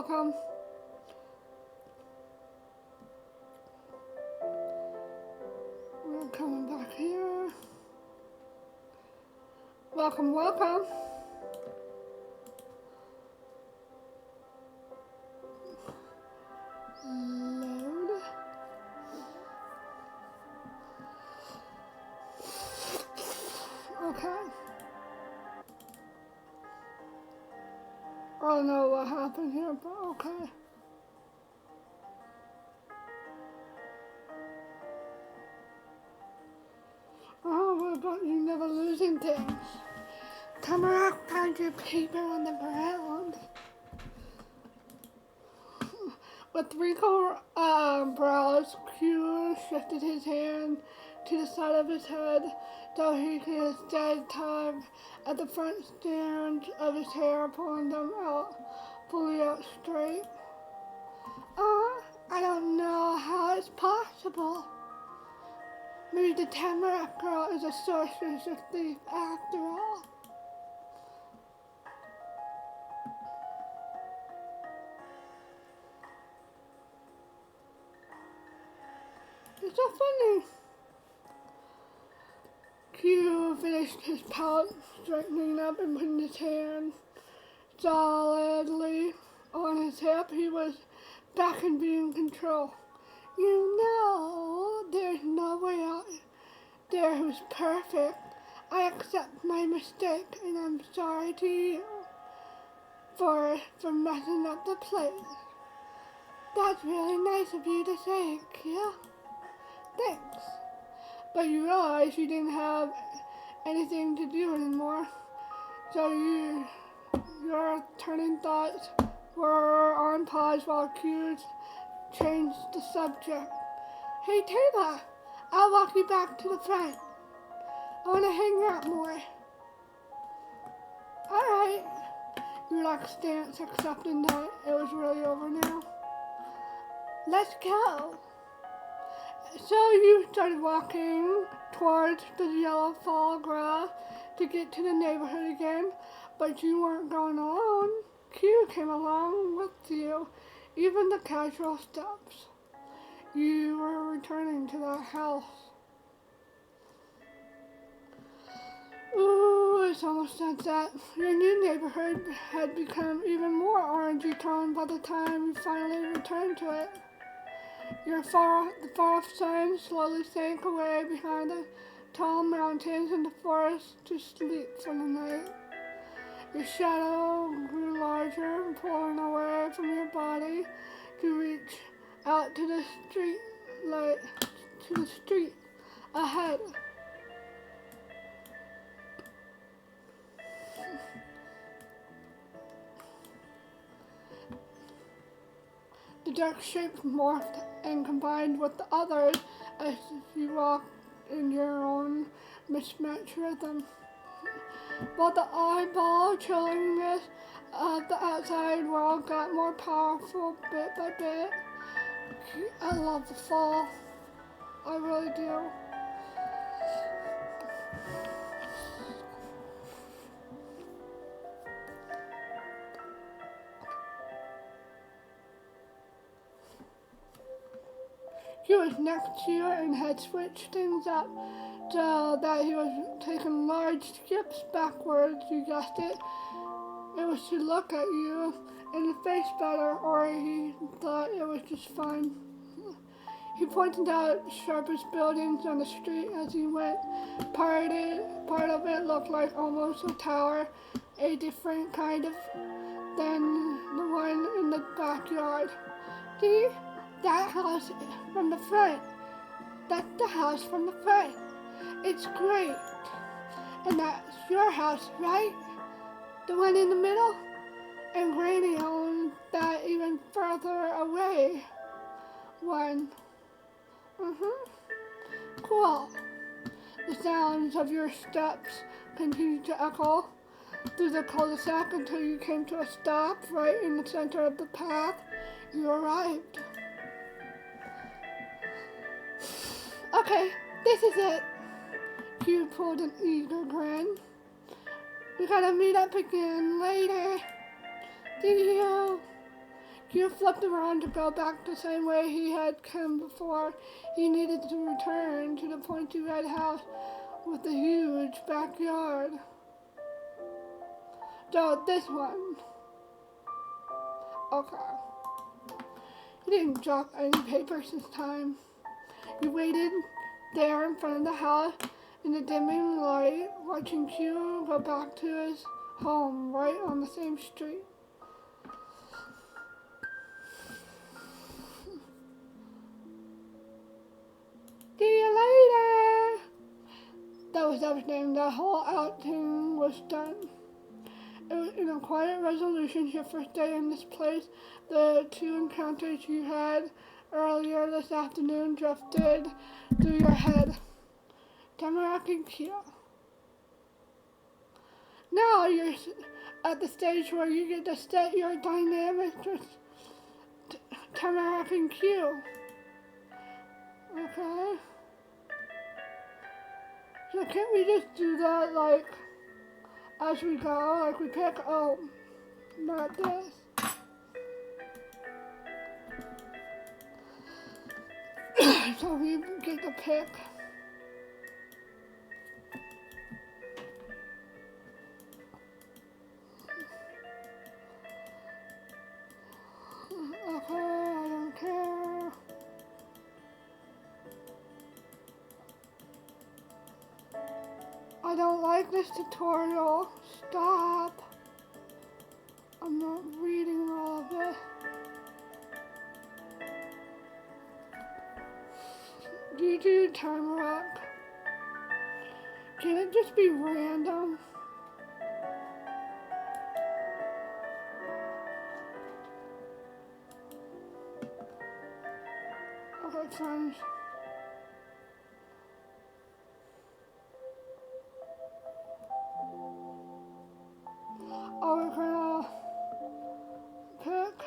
welcome. We're coming back here. Welcome, welcome. Load. Okay. I don't know what happened here, but okay. Oh, what about you never losing things? Tamara found your paper on the ground. With wrinkled brows, Q shifted his hand to the side of his head so he could stand time at the front strands of his hair, pulling them out fully out straight. I don't know how it's possible. Maybe the Tamarack girl is a sorceress or thief after all. It's so funny. Q finished his pout, straightening up and putting his hand solidly on his hip. He was back in being control. You know, there's no way out there who's perfect. I accept my mistake and I'm sorry to you for messing up the place. That's really nice of you to say, Q. Thanks. But you realize you didn't have anything to do anymore. So your turning thoughts were on pause while Q changed the subject. Hey Taylor, I'll walk you back to the front. I want to hang out more. Alright. Relaxed stance, accepting that it was really over now. Let's go. So you started walking towards the yellow fall grass to get to the neighborhood again, but you weren't going alone. Q came along with you, even the casual steps. You were returning to the house. Ooh, it's almost sunset. Your new neighborhood had become even more orangey toned by the time you finally returned to it. The far-off sun slowly sank away behind the tall mountains and the forest to sleep for the night. Your shadow grew larger, pulling away from your body to reach out to the street ahead. The dark shapes morphed and combined with the others as you walked in your own mismatched rhythm. While the eyeball chillingness of the outside world got more powerful bit by bit. I love the fall. I really do. He was next to you and had switched things up so that he was taking large skips backwards, you guessed it. It was to look at you in the face better, or he thought it was just fun. He pointed out sharpest buildings on the street as he went. Part of it looked like almost a tower, a different kind of than the one in the backyard. See? That house from the front. That's the house from the front. It's great. And that's your house, right? The one in the middle? And Granny owned that even further away one. Cool. The sounds of your steps continued to echo through the cul-de-sac until you came to a stop right in the center of the path. You arrived. Okay, this is it. Q pulled an eager grin. We gotta meet up again later. See you. Q flipped around to go back the same way he had come before. He needed to return to the pointy red house with the huge backyard. So this one. Okay. He didn't drop any papers this time. He waited there in front of the house in the dimming light, watching Q go back to his home right on the same street. See you later! That was everything. The whole outing was done. It was in a quiet resolution, your first day in this place. The two encounters you had earlier this afternoon drifted through your head. Tamarack and Q. Now you're at the stage where you get to set your dynamics with Tamarack and Q. Okay? So can't we just do that, like, as we go? Like, we pick, oh, not this. So we get to pick. Okay, I don't care. I don't like this tutorial. Stop. I'm not reading all of it. You do Tamarack. Can it just be random? Okay, friends. Are we gonna pick?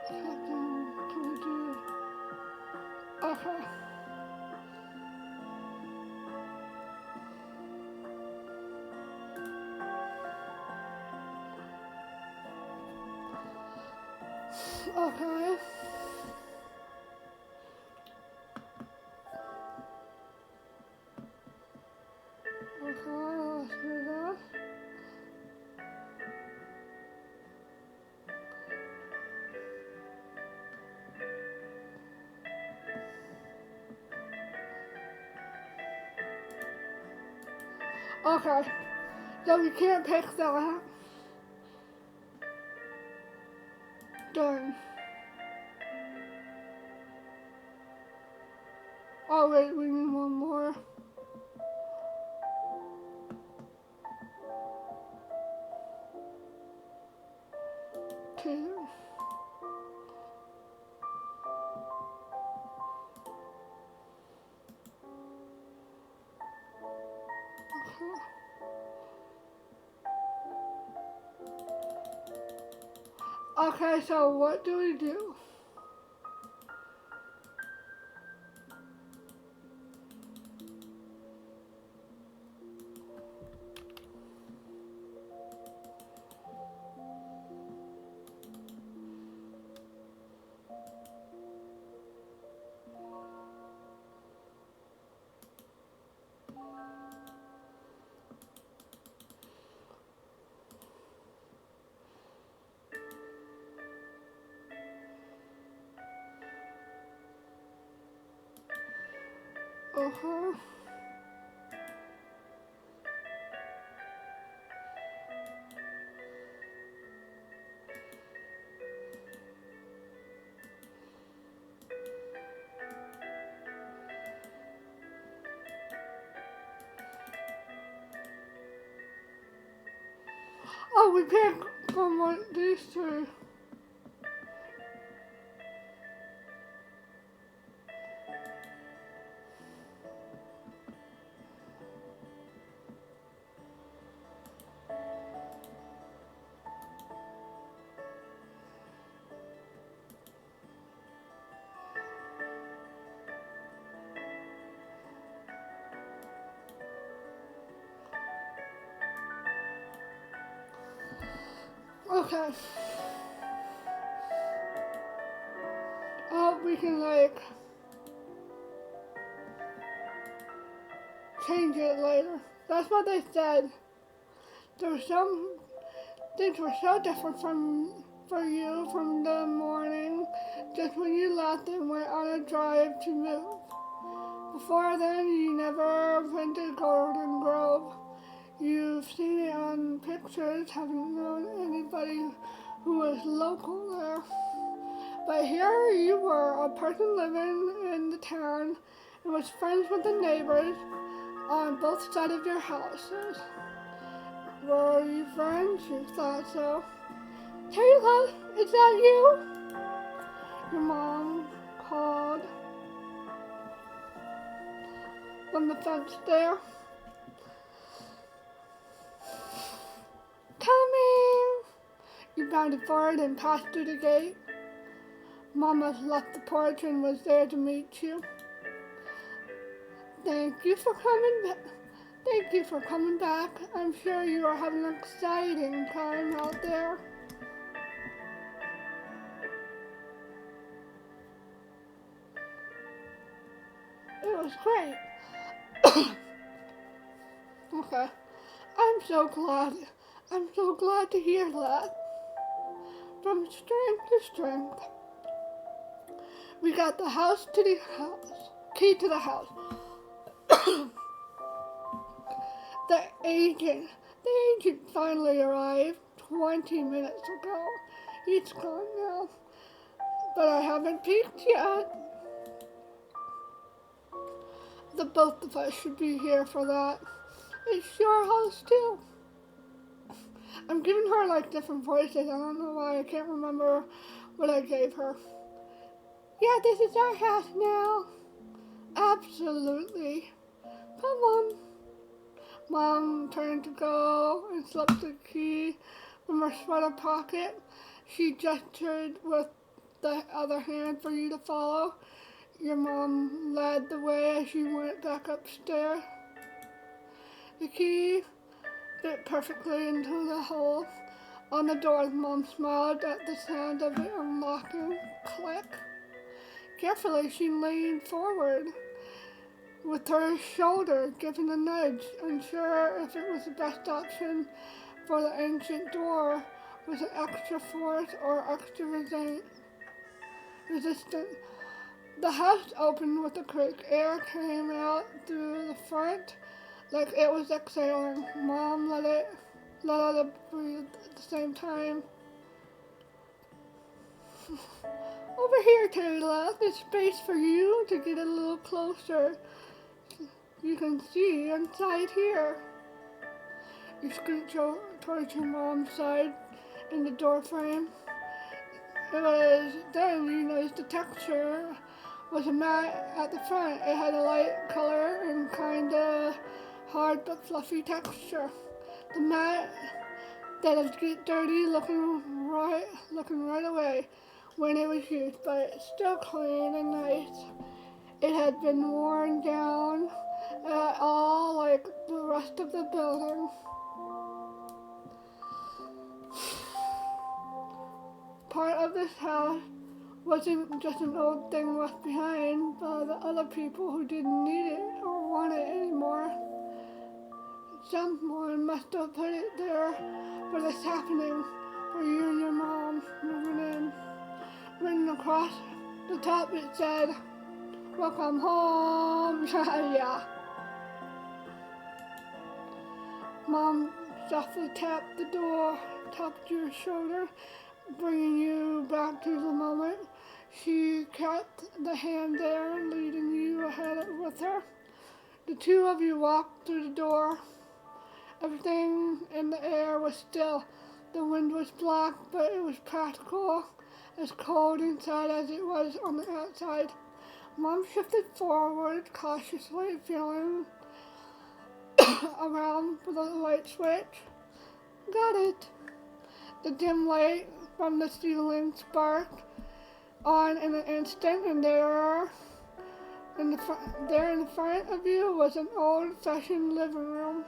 Can we do? Okay. Okay. Okay, let's do that. Okay. So we can't pick that. Done. Oh wait, we need one more. Two. Okay, so what do we do? Okay. Oh, we pick from one of these two. Okay. Oh, we can like change it later. That's what they said. There were some things were so different for you from the morning, just when you left and went on a drive to move. Before then, you never went to Golden Grove. You've seen it on pictures, haven't known anybody who was local there. But here you were, a person living in the town and was friends with the neighbors on both sides of your houses. Were you friends? You thought so. Taylor, is that you? Your mom called from the fence there. Coming! You bounded forward and passed through the gate. Mama left the porch and was there to meet you. Thank you for coming back. I'm sure you are having an exciting time out there. It was great. Okay. I'm so glad to hear that. From strength to strength. We got the key to the house. The agent finally arrived 20 minutes ago. He's gone now, but I haven't peeked yet. The both of us should be here for that. It's your house too. I'm giving her like different voices. I don't know why. I can't remember what I gave her. Yeah, this is our house now. Absolutely. Come on. Mom turned to go and slipped the key from her sweater pocket. She gestured with the other hand for you to follow. Your mom led the way as you went back upstairs. The key fit perfectly into the hole on the door. Mom smiled at the sound of it unlocking. Click. Carefully, she leaned forward with her shoulder giving a nudge, unsure if it was the best option for the ancient door. Was it extra force or extra resistance? The house opened with a creak. Air came out through the front like it was exhaling. Mom let it breathe at the same time. Over here, Taylor. There's space for you to get a little closer. You can see inside here. You scooch towards your mom's side in the door frame. Then you noticed the texture was a mat at the front. It had a light color and kinda hard but fluffy texture. The mat that'd get dirty looking right away when it was used, but it's still clean and nice. It had been worn down at all like the rest of the building. Part of this house wasn't just an old thing left behind by the other people who didn't need it or want it anymore. Someone must have put it there for this happening, for you and your mom moving in. Written across the top it said, "Welcome home." Yeah. Mom softly tapped the door, tapped your shoulder, bringing you back to the moment. She kept the hand there, leading you ahead with her. The two of you walked through the door. Everything in the air was still. The wind was black, but it was practical, as cold inside as it was on the outside. Mom shifted forward cautiously, feeling around for the light switch. Got it. The dim light from the ceiling sparked on in an instant, and there in the front of you was an old-fashioned living room.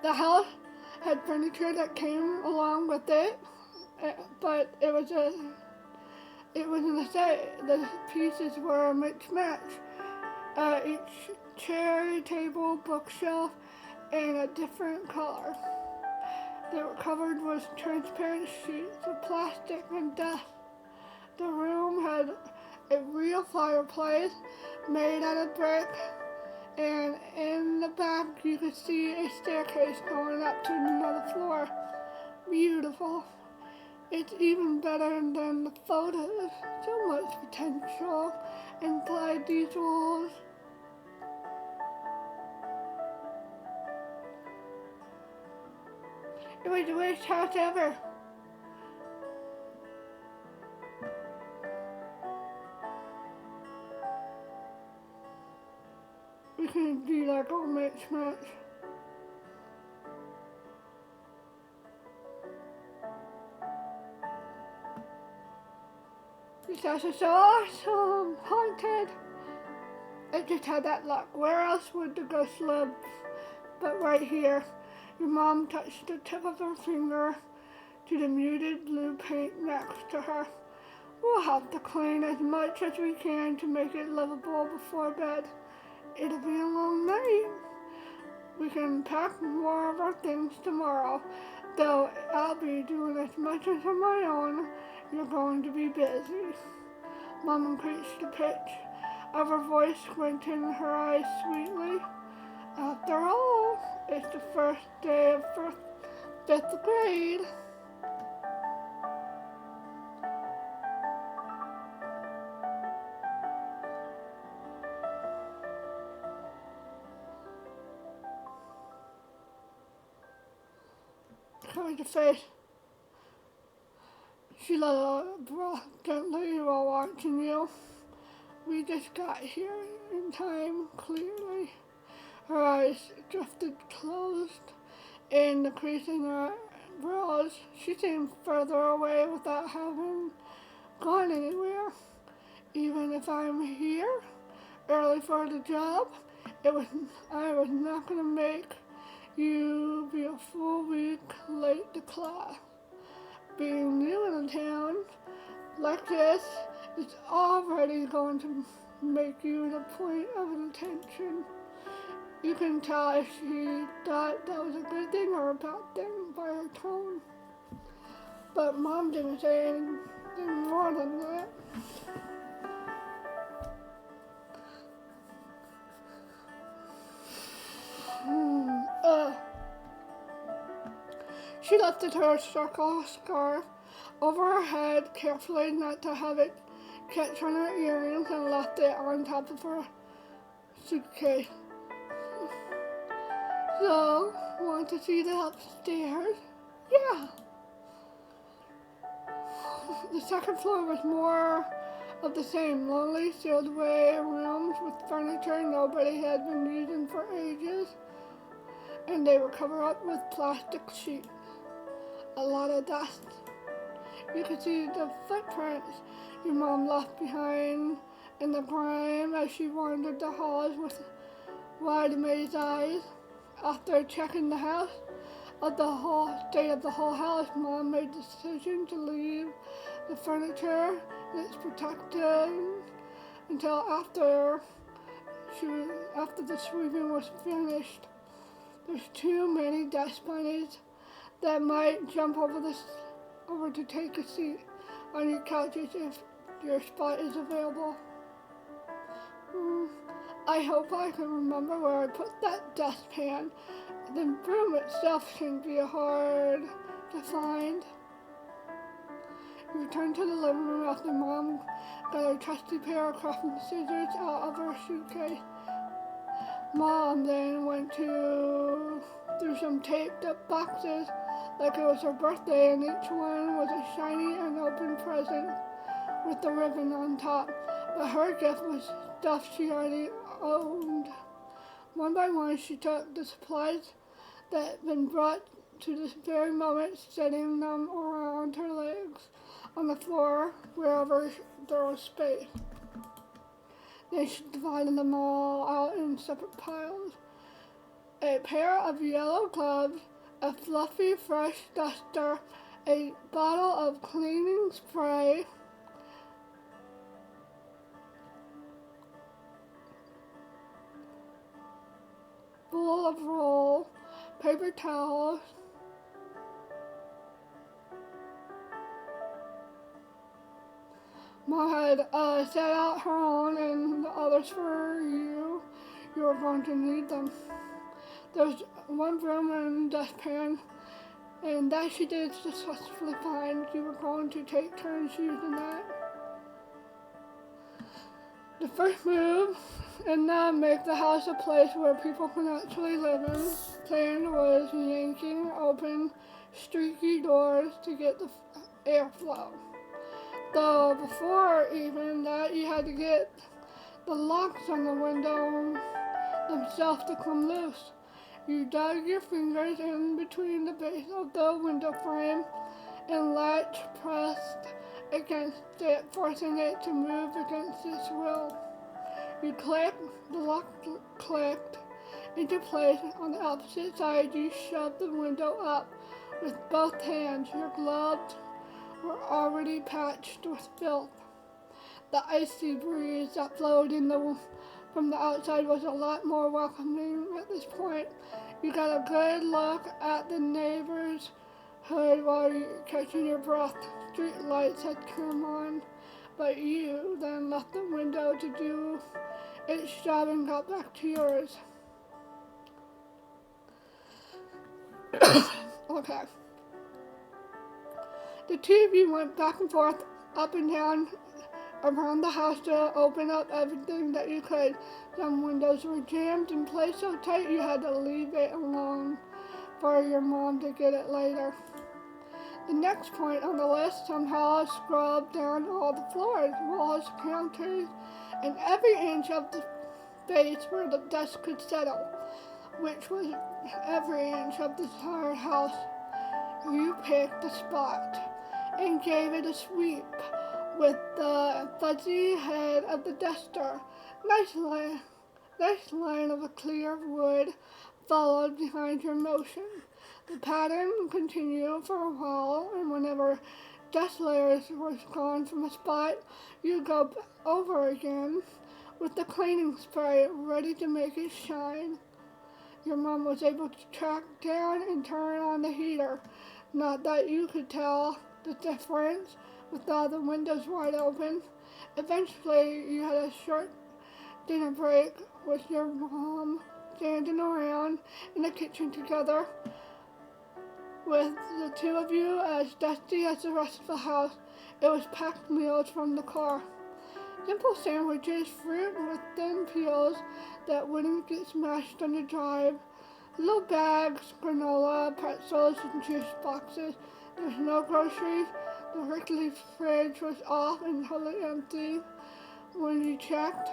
The house had furniture that came along with it, but it wasn't a set. The pieces were a mixed match. Each chair, table, bookshelf, in a different color. They were covered with transparent sheets of plastic and dust. The room had a real fireplace made out of brick, and in the back you could see a staircase going up to another floor. Beautiful. It's even better than the photos. So much potential inside these walls. It was the worst house ever. We can do like a mix match. This house is so awesome, haunted. It just had that luck. Where else would the ghost live but right here? Your mom touched the tip of her finger to the muted blue paint next to her. We'll have to clean as much as we can to make it livable before bed. It'll be a long night. We can pack more of our things tomorrow, though I'll be doing as much as on my own. You're going to be busy. Mom increased the pitch of her voice, squinting her eyes sweetly. After all, it's the first day of fifth grade. Covered the face. She let out a breath gently while watching you. We just got here in time, clearly. Her eyes drifted closed in the crease in her brows. She seemed further away without having gone anywhere. Even if I'm here early for the job, I was not going to make you be a full week late to class. Being new in a town like this is already going to make you the point of attention. You can tell if she thought that was a good thing or a bad thing by her tone. But Mom didn't say anything more than that. She lifted her circle scarf over her head carefully not to have it catch on her earrings and left it on top of her suitcase. So, want to see the upstairs? Yeah. The second floor was more of the same, lonely, sealed away rooms with furniture nobody had been using for ages, and they were covered up with plastic sheets. A lot of dust. You could see the footprints your mom left behind in the grime as she wandered the halls with wide amazed eyes. After checking the state of the whole house, Mom made the decision to leave the furniture in its protection until after the sweeping was finished. There's too many dust bunnies that might jump over to take a seat on your couches if your spot is available. I hope I can remember where I put that dustpan. The broom itself shouldn't be hard to find. You returned to the living room after Mom got her trusty pair of crafting scissors out of her suitcase. Mom then went through some taped up boxes like it was her birthday, and each one was a shiny and open present with the ribbon on top. But her gift was stuff she already owned. One by one, she took the supplies that had been brought to this very moment, setting them around her legs on the floor wherever there was space. Then she divided them all out in separate piles. A pair of yellow gloves, a fluffy fresh duster, a bottle of cleaning spray, full of roll, paper towels, Mom had set out her own and the others for you. You were going to need them. There was one broom and dustpan, and that she did successfully fine. You were going to take turns using that. The first move and now make the house a place where people can actually live in. Plan was yanking open streaky doors to get the airflow. Though before even that, you had to get the locks on the window themselves to come loose. You dug your fingers in between the base of the window frame and latch pressed against it, forcing it to move against its will. You clicked, the lock clicked into place on the opposite side. You shoved the window up with both hands. Your gloves were already patched with filth. The icy breeze that flowed from the outside was a lot more welcoming at this point. You got a good look at the neighbor's hood while you were catching your breath. Street lights had come on, but you then left the window to do its job and got back to yours. Okay. The two of you went back and forth, up and down, around the house to open up everything that you could. Some windows were jammed in place so tight you had to leave it alone for your mom to get it later. The next point on the list, somehow scrubbed down all the floors, walls, counters, and every inch of the space where the dust could settle, which was every inch of the entire house. You picked a spot and gave it a sweep with the fuzzy head of the duster. Nice line of a clear wood followed behind your motion. The pattern continued for a while, and whenever dust layers was gone from a spot, you go over again with the cleaning spray ready to make it shine. Your mom was able to track down and turn on the heater. Not that you could tell the difference with all the windows wide open. Eventually, you had a short dinner break with your mom standing around in the kitchen together with the two of you as dusty as the rest of the house. It was packed meals from the car. Simple sandwiches, fruit with thin peels that wouldn't get smashed on the drive, little bags, granola, pretzels, and juice boxes. There was no groceries. The rickety fridge was off and totally empty when you checked.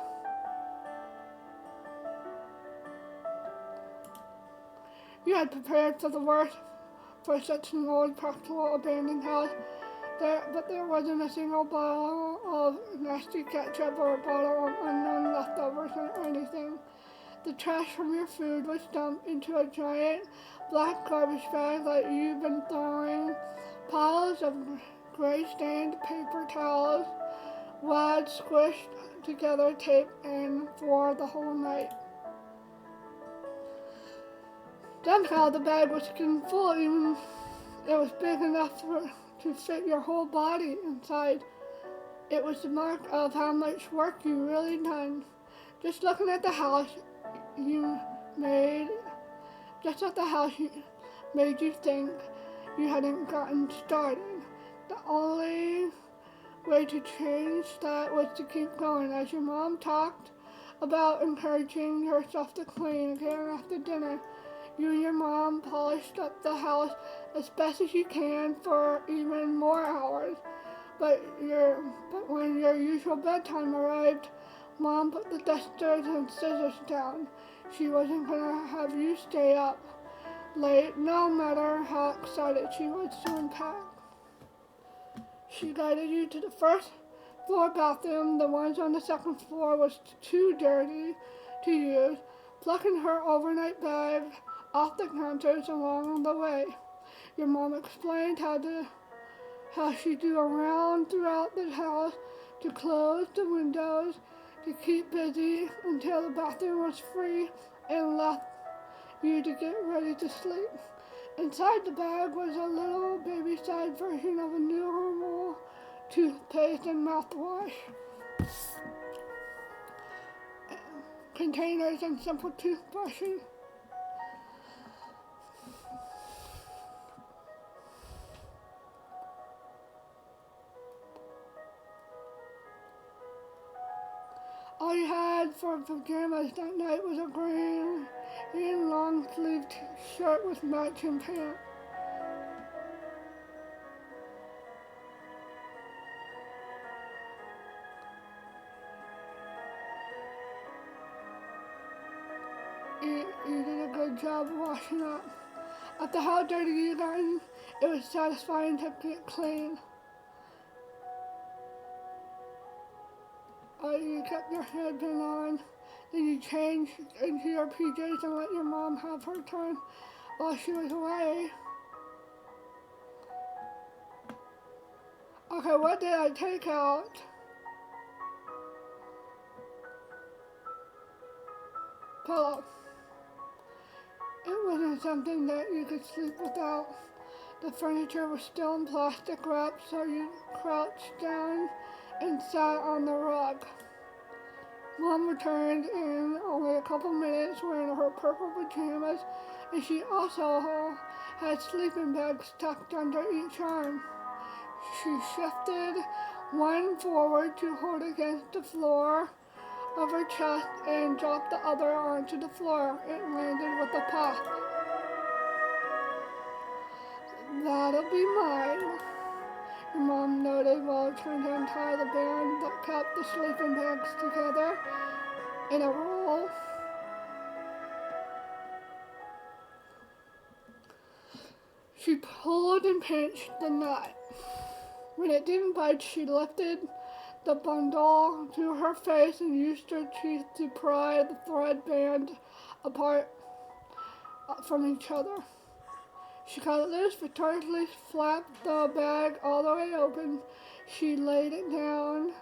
You had prepared for the worst for such an old, practical, abandoned house. But there wasn't a single bottle of nasty ketchup or a bottle of unknown leftovers or anything. The trash from your food was dumped into a giant black garbage bag that you've been throwing piles of gray-stained paper towels, wad squished together, taped in for the whole night. Somehow the bag was getting full, even it was big enough to fit your whole body inside. It was the mark of how much work you really done. Just looking at the house you made you think you hadn't gotten started. The only way to change that was to keep going. As your mom talked about encouraging herself to clean again after dinner, you and your mom polished up the house as best as you can for even more hours. But when your usual bedtime arrived, Mom put the dusters and scissors down. She wasn't gonna have you stay up late, no matter how excited she was to unpack. She guided you to the first floor bathroom. The ones on the second floor was too dirty to use. Plucking her overnight bag off the counters along the way. Your mom explained how she do around throughout the house to close the windows to keep busy until the bathroom was free and left you to get ready to sleep. Inside the bag was a little baby-sized version of a normal toothpaste and mouthwash, containers, and simple toothbrushes. All you had for pajamas that night was a green long-sleeved shirt with matching pants. You did a good job washing up. After how dirty you gotten, it was satisfying to get clean. You kept your headband on, then you changed into your PJs and let your mom have her turn while she was away. Okay, what did I take out? Pillow. It wasn't something that you could sleep without. The furniture was still in plastic wrap, so you crouched down and sat on the rug. Mom returned in only a couple minutes wearing her purple pajamas, and she also had sleeping bags tucked under each arm. She shifted one forward to hold against the floor of her chest and dropped the other onto the floor. It landed with a pop. That'll be mine, your mom noted while trying to untie the band that kept the sleeping bags together in a roll. She pulled and pinched the nut. When it didn't budge, she lifted the bundle to her face and used her teeth to pry the thread band apart from each other. She cut it loose, victoriously flapped the bag all the way open. She laid it down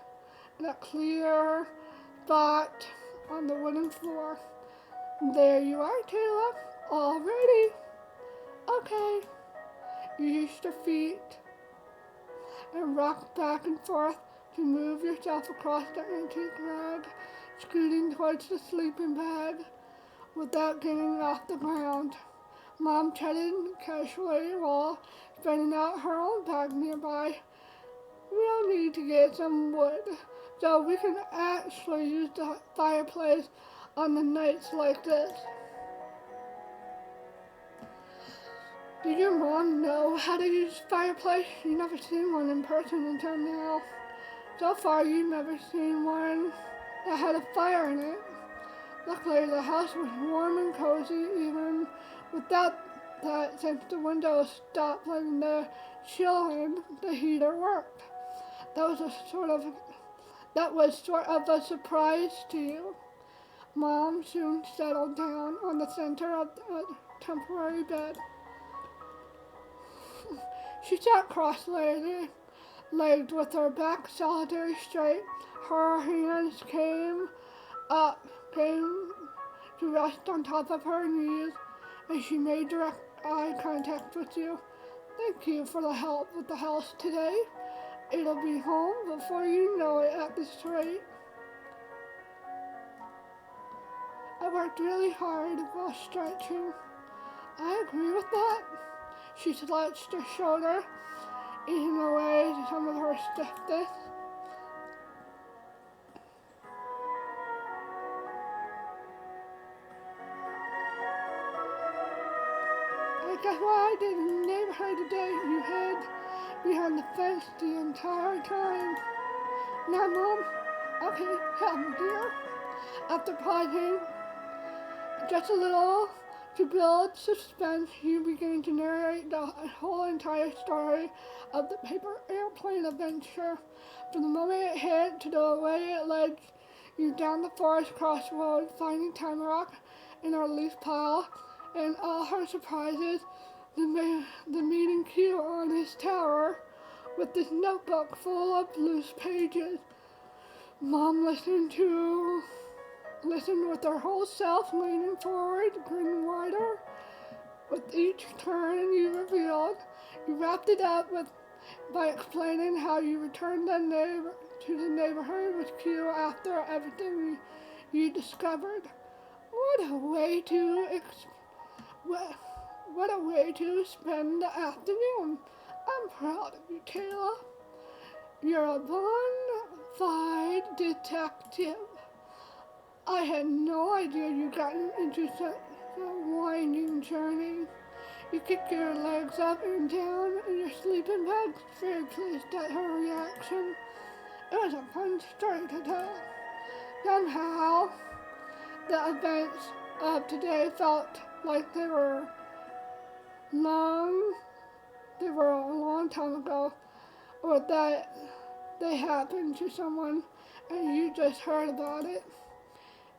in a clear spot on the wooden floor. There you are, Taylor. All ready. Okay. You used your feet and rocked back and forth to move yourself across the antique rug, scooting towards the sleeping bag without getting off the ground. Mom chatted casually while spreading out her own bag nearby. We'll need to get some wood so we can actually use the fireplace on the nights like this. Did your mom know how to use a fireplace? You've never seen one in person until now. So far, you've never seen one that had a fire in it. Luckily, the house was warm and cozy even without that, since the windows stopped letting the chill in, the heater worked. That was sort of a surprise to you. Mom soon settled down on the center of the temporary bed. She sat cross-legged with her back solitary straight. Her hands came to rest on top of her knees, and she made direct eye contact with you. Thank you for the help with the house today. It'll be home before you know it at this rate. I worked really hard while stretching. I agree with that. She slouched her shoulder, easing away some of her stiffness. Guess what I did in the neighborhood today? You hid behind the fence the entire time. Now, Mom, okay, help me, dear. After pausing just a little to build suspense, you began to narrate the whole entire story of the paper airplane adventure. From the moment it hit to the way it led you down the forest crossroad, finding Tamarack in our leaf pile, and all her surprises, the meeting Q on his tower with this notebook full of loose pages. Mom listened with her whole self, leaning forward, grinning wider. With each turn you revealed, you wrapped it up by explaining how you returned to the neighborhood with Q after everything you discovered. What a way to spend the afternoon. I'm proud of you, Taylor. You're a bona fide detective. I had no idea you'd gotten into such a winding journey. You kicked your legs up and down in your sleeping bag, very pleased at her reaction. It was a fun story to tell. Somehow, the events of today felt like they were a long time ago, or that they happened to someone and you just heard about it.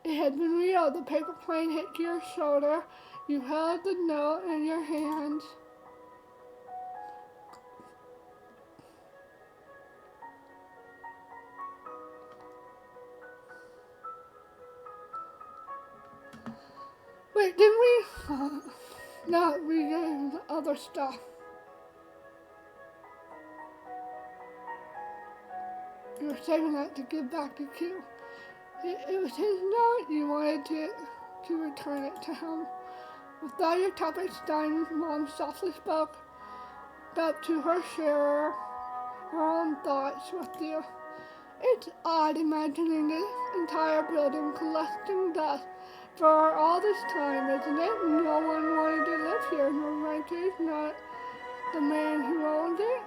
It had been real. The paper plane hit your shoulder. You held the note in your hands. Wait, didn't we? No, we did the other stuff. You were saving that to give back to Q. It was his note. You wanted to return it to him. With all your topics done, Mom softly spoke up to her share her own thoughts with you. It's odd imagining this entire building collecting dust for all this time, isn't it? No one wanted to live here. No renters, not the man who owned it.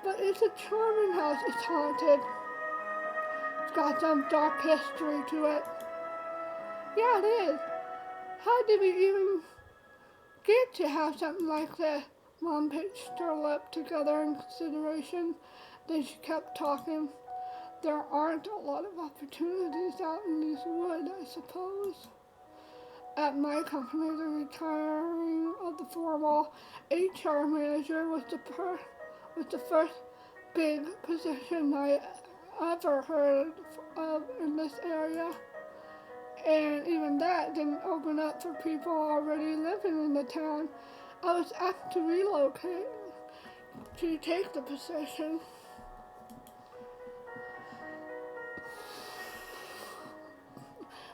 But it's a charming house. It's haunted. It's got some dark history to it. Yeah, it is. How did we even get to have something like this? Mom pinched her lip together in consideration. Then she kept talking. There aren't a lot of opportunities out in these woods, I suppose. At my company, the retiring of the former HR manager was the first big position I ever heard of in this area. And even that didn't open up for people already living in the town. I was asked to relocate to take the position.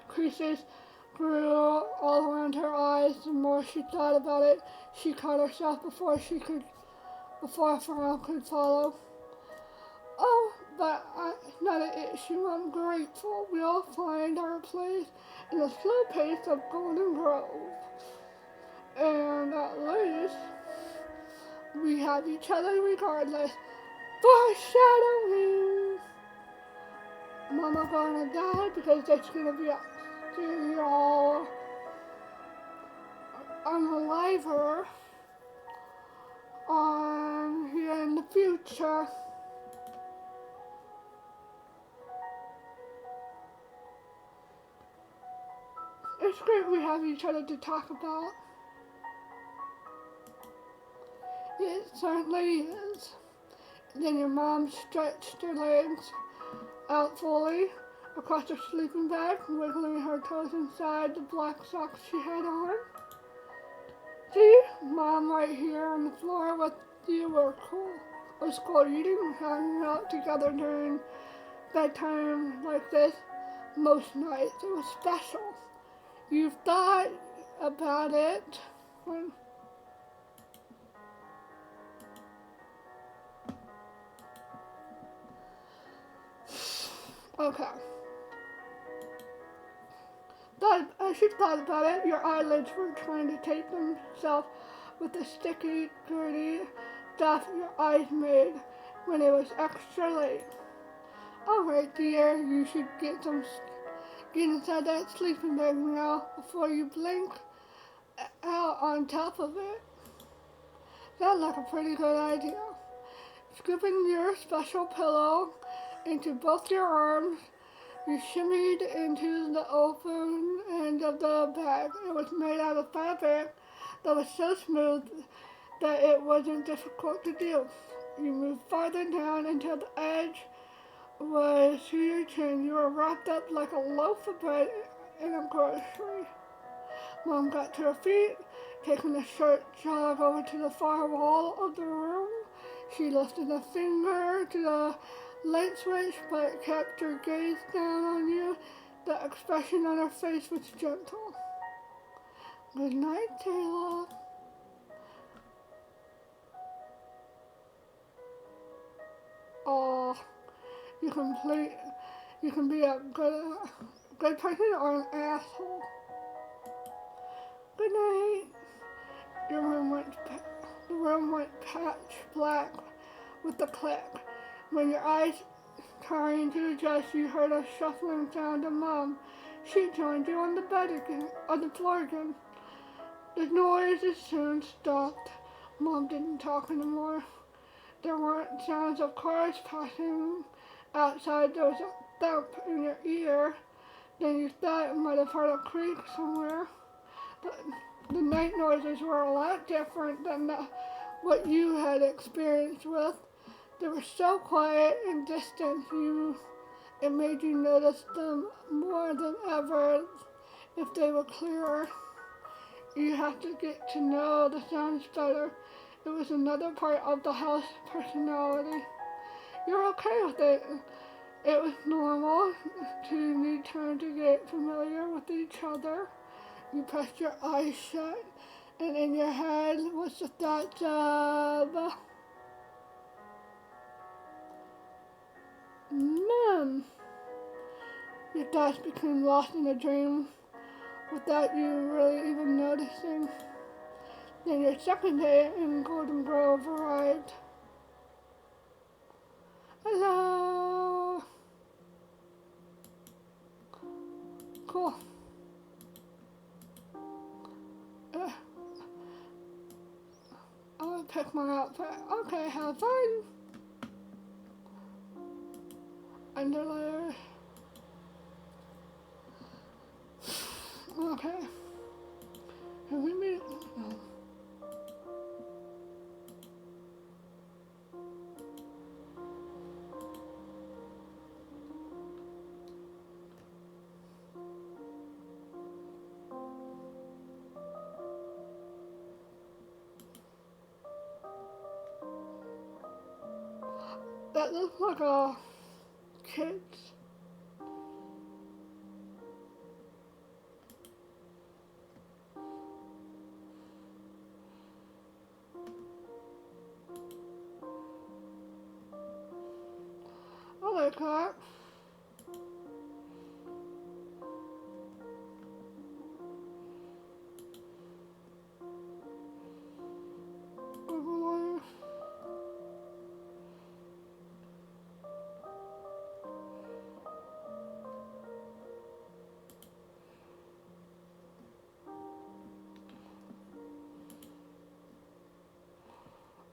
Creases grew all around her eyes. The more she thought about it, she caught herself before a frown could follow. Oh, but it's not an issue. I'm grateful. We'll find our place in the slow pace of Golden Grove. And at least we have each other regardless. Foreshadowing! Mama gonna die because there's gonna be a serial unaliver on here in the future. It's great we have each other to talk about. It certainly is. Then your mom stretched her legs out fully across her sleeping bag, wiggling her toes inside the black socks she had on. See, Mom right here on the floor with you were cool. It was cool. You didn't hang out together during bedtime like this most nights. It was special. You've thought about it when okay. As you thought about it, your eyelids were trying to tape themselves with the sticky, gritty stuff your eyes made when it was extra late. Alright, dear, you should get inside that sleeping bag now before you blink out on top of it. Sounds like a pretty good idea. Scooping your special pillow into both your arms, You shimmied into the open end of the bag. It was made out of fabric that was so smooth that it wasn't difficult to do. You moved farther down until the edge was to your chin. You were wrapped up like a loaf of bread in a grocery. Mom got to her feet, taking a short jog over to the far wall of the room. She lifted a finger to the light switch, but kept her gaze down on you. The expression on her face was gentle. Good night, Taylor. Oh, you can be a good person or an asshole. Good night. The room went pitch black with a click. When your eyes trying to adjust, you heard a shuffling sound of Mom. She joined you on the floor again. The noises soon stopped. Mom didn't talk anymore. There weren't sounds of cars passing outside. There was a thump in your ear. Then you thought you might have heard a creak somewhere. The night noises were a lot different than what you had experienced with. They were so quiet and distant, it made you notice them more than ever if they were clearer. You have to get to know the sounds better. It was another part of the house personality. You're okay with it. It was normal to need time to get familiar with each other. You pressed your eyes shut, and in your head was the thought of Mom. Your thoughts became lost in a dream without you really even noticing. Then your second day in Golden Grove arrived. Hello. Cool. I'm gonna pick my outfit. Okay, have fun. Underlayer. Okay. Have we made it? No. That looks like a kid's. I like that. Overlay.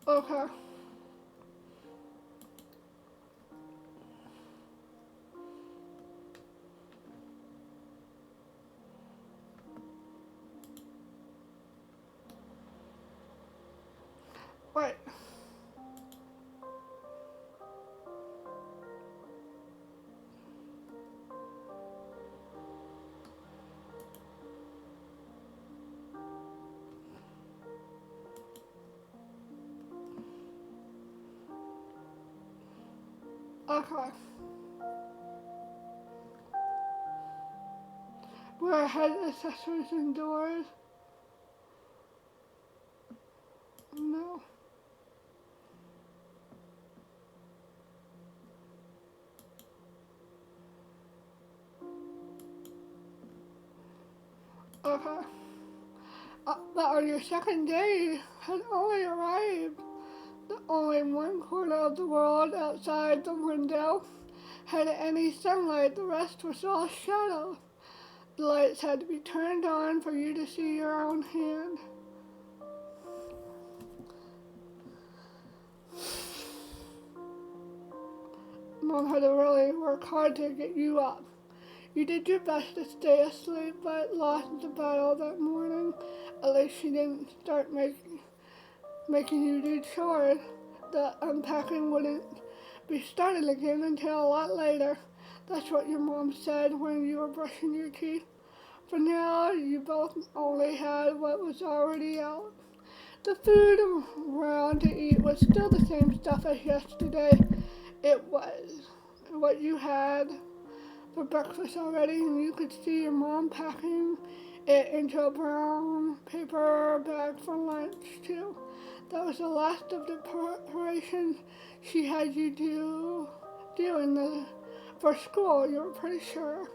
Okay. Wait. Okay. Where head accessories and doors? No. Okay. But on your second day, had only arrived. Only one corner of the world outside the window had any sunlight. The rest was all shadow. The lights had to be turned on for you to see your own hand. Mom had to really work hard to get you up. You did your best to stay asleep, but lost the battle that morning. At least she didn't start making you do chores. The unpacking wouldn't be started again until a lot later. That's what your mom said when you were brushing your teeth. For now, you both only had what was already out. The food around to eat was still the same stuff as yesterday. It was what you had for breakfast already, and you could see your mom packing it into a brown paper bag for lunch, too. That was the last of the preparations she had you do for school. You were pretty sure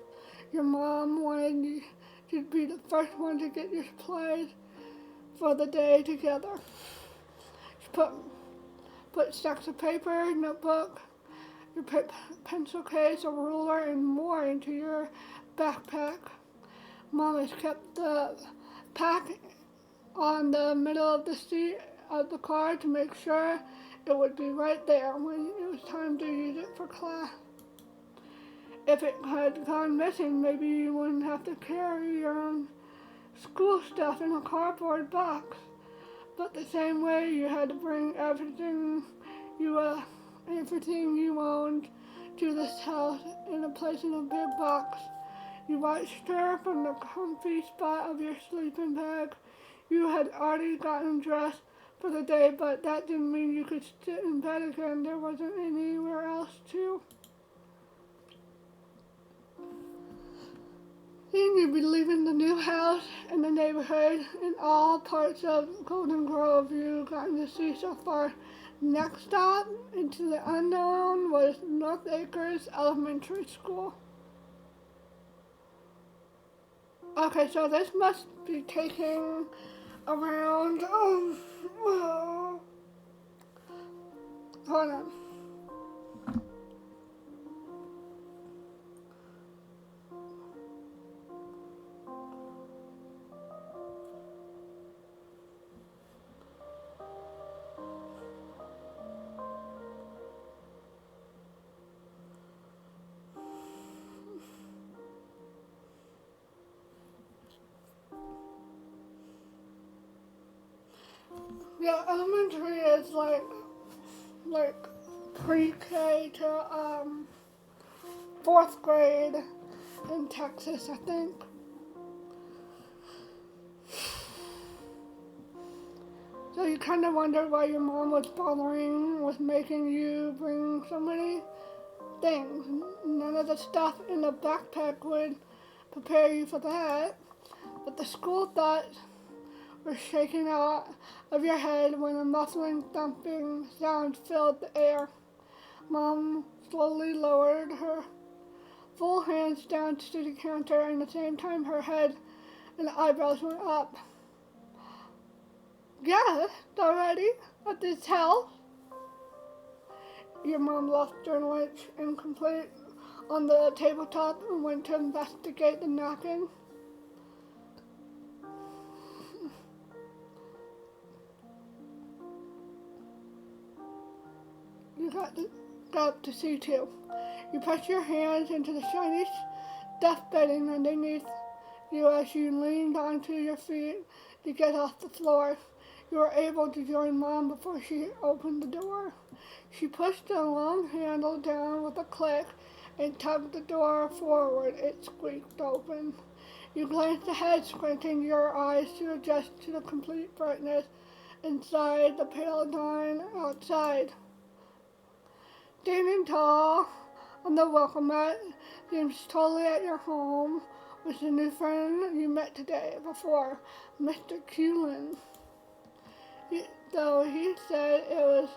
your mom wanted you to be the first one to get your supplies for the day together. She put stacks of paper, notebook, your pencil case, a ruler, and more into your backpack. Mom has kept the pack on the middle of the seat of the car to make sure it would be right there when it was time to use it for class. If it had gone missing, maybe you wouldn't have to carry your own school stuff in a cardboard box. But the same way you had to bring everything you owned to this house in a place in a big box. You watched her from the comfy spot of your sleeping bag. You had already gotten dressed for the day, but that didn't mean you could sit in bed again. There wasn't anywhere else to. Then you'd be leaving the new house and the neighborhood and all parts of Golden Grove you've gotten to see so far. Next stop into the unknown was North Acres Elementary School. Okay, so this must be taking around, hold on. Yeah, elementary is like pre-K to fourth grade in Texas, I think. So you kind of wonder why your mom was bothering with making you bring so many things. None of the stuff in the backpack would prepare you for that. But the school thoughts were shaken out of your head when a muffling thumping sound filled the air. Mom slowly lowered her full hands down to the counter, and at the same time her head and eyebrows went up. Guest already at this house? Your mom left her lunch incomplete on the tabletop and went to investigate the knocking. You got up to see too. You pressed your hands into the shiny stuffed bedding underneath you as you leaned onto your feet to get off the floor. You were able to join Mom before she opened the door. She pushed the long handle down with a click and tugged the door forward. It squeaked open. You glanced ahead, squinting your eyes to adjust to the complete brightness inside the pale dawn outside. Standing tall on the welcome mat, seems totally at your home, was the new friend you met today before, Mr. Cullen. Though he said it was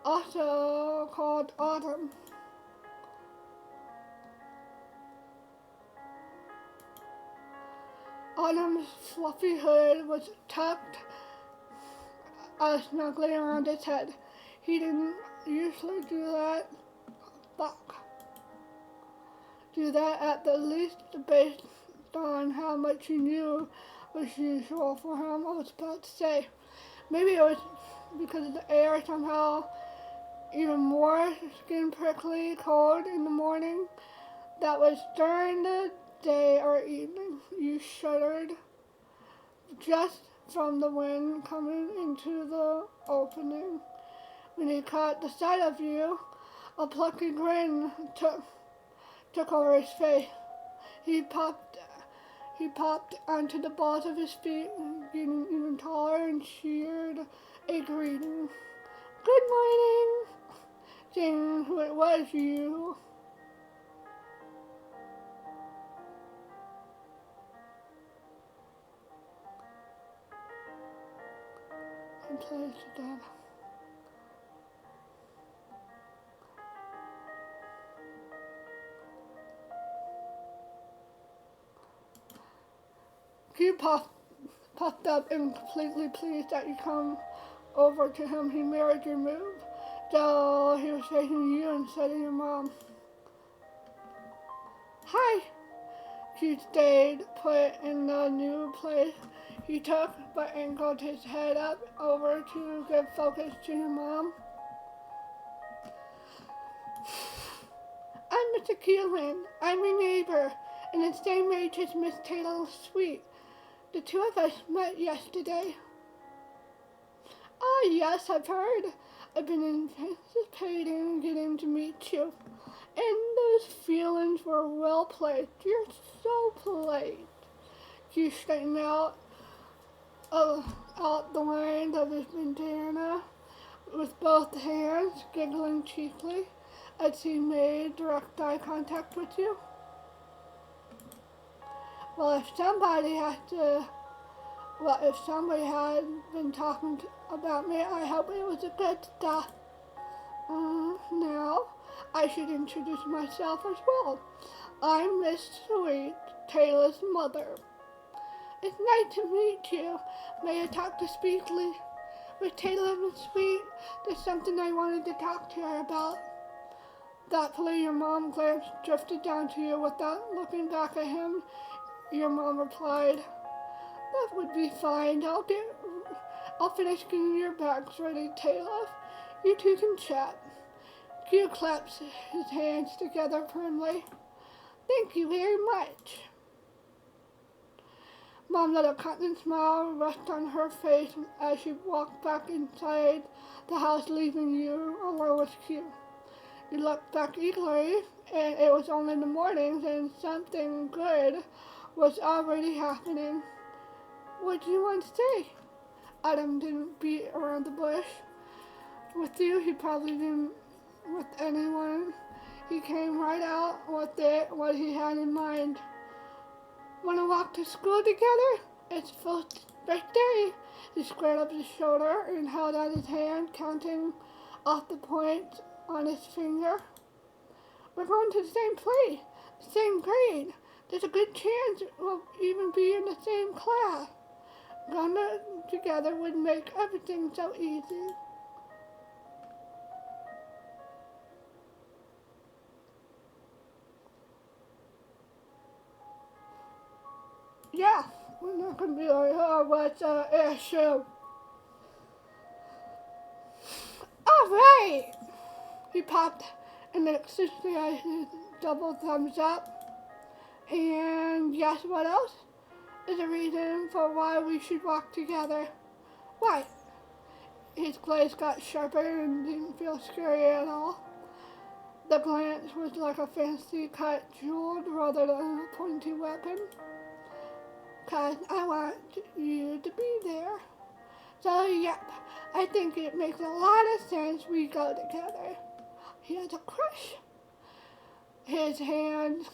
also called Autumn. Autumn's fluffy hood was tucked snugly around his head. He didn't usually do that at the least based on how much he knew was usual for him. I was about to say, maybe it was because of the air somehow even more skin prickly cold in the morning. That was during the day or evening. You shuddered just from the wind coming into the opening. When he caught the sight of you, a plucky grin took over his face. He popped onto the balls of his feet, getting even taller, and cheered a greeting. Good morning, saying who it was you. And plays together. He puffed up and completely pleased that you come over to him. He mirrored your move, though he was facing you instead of your mom. Hi! Q stayed put in the new place he took, but angled his head up over to give focus to your mom. I'm Mr. Keelan. I'm your neighbor, and the same age as Miss Taylor Sweet. The two of us met yesterday. Ah, yes, I've heard. I've been anticipating getting to meet you. And those feelings were well placed. You're so polite. You straightened out the line of his bandana with both hands, giggling cheaply as he made direct eye contact with you. Well, if somebody had been talking about me, I hope it was a good stuff. Now, I should introduce myself as well. I'm Miss Sweet, Taylor's mother. It's nice to meet you. May I talk to Speedly? With Taylor and Sweet, there's something I wanted to talk to her about. Thoughtfully, your mom glance drifted down to you without looking back at him. Your mom replied, that would be fine. I'll finish getting your bags ready, Taylor. You two can chat. Q claps his hands together firmly. Thank you very much. Mom let a constant smile rest on her face as she walked back inside the house, leaving you alone with Q. You looked back eagerly, and it was only in the mornings, and something good was already happening. What do you want to say? Adam didn't beat around the bush. With you, he probably didn't with anyone. He came right out with what he had in mind. Want to walk to school together? It's first day. He squared up his shoulder and held out his hand, counting off the points on his finger. We're going to the same place, the same grade. There's a good chance we'll even be in the same class. Going together would make everything so easy. Yeah, we're not going to be like, oh, what's an issue? All right. He popped an enthusiastic double thumbs up. And guess what else? Is a reason for why we should walk together. Why? His glance got sharper and didn't feel scary at all. The glance was like a fancy cut jewel rather than a pointy weapon. 'Cause I want you to be there. So, yep, I think it makes a lot of sense we go together. He has a crush. His hand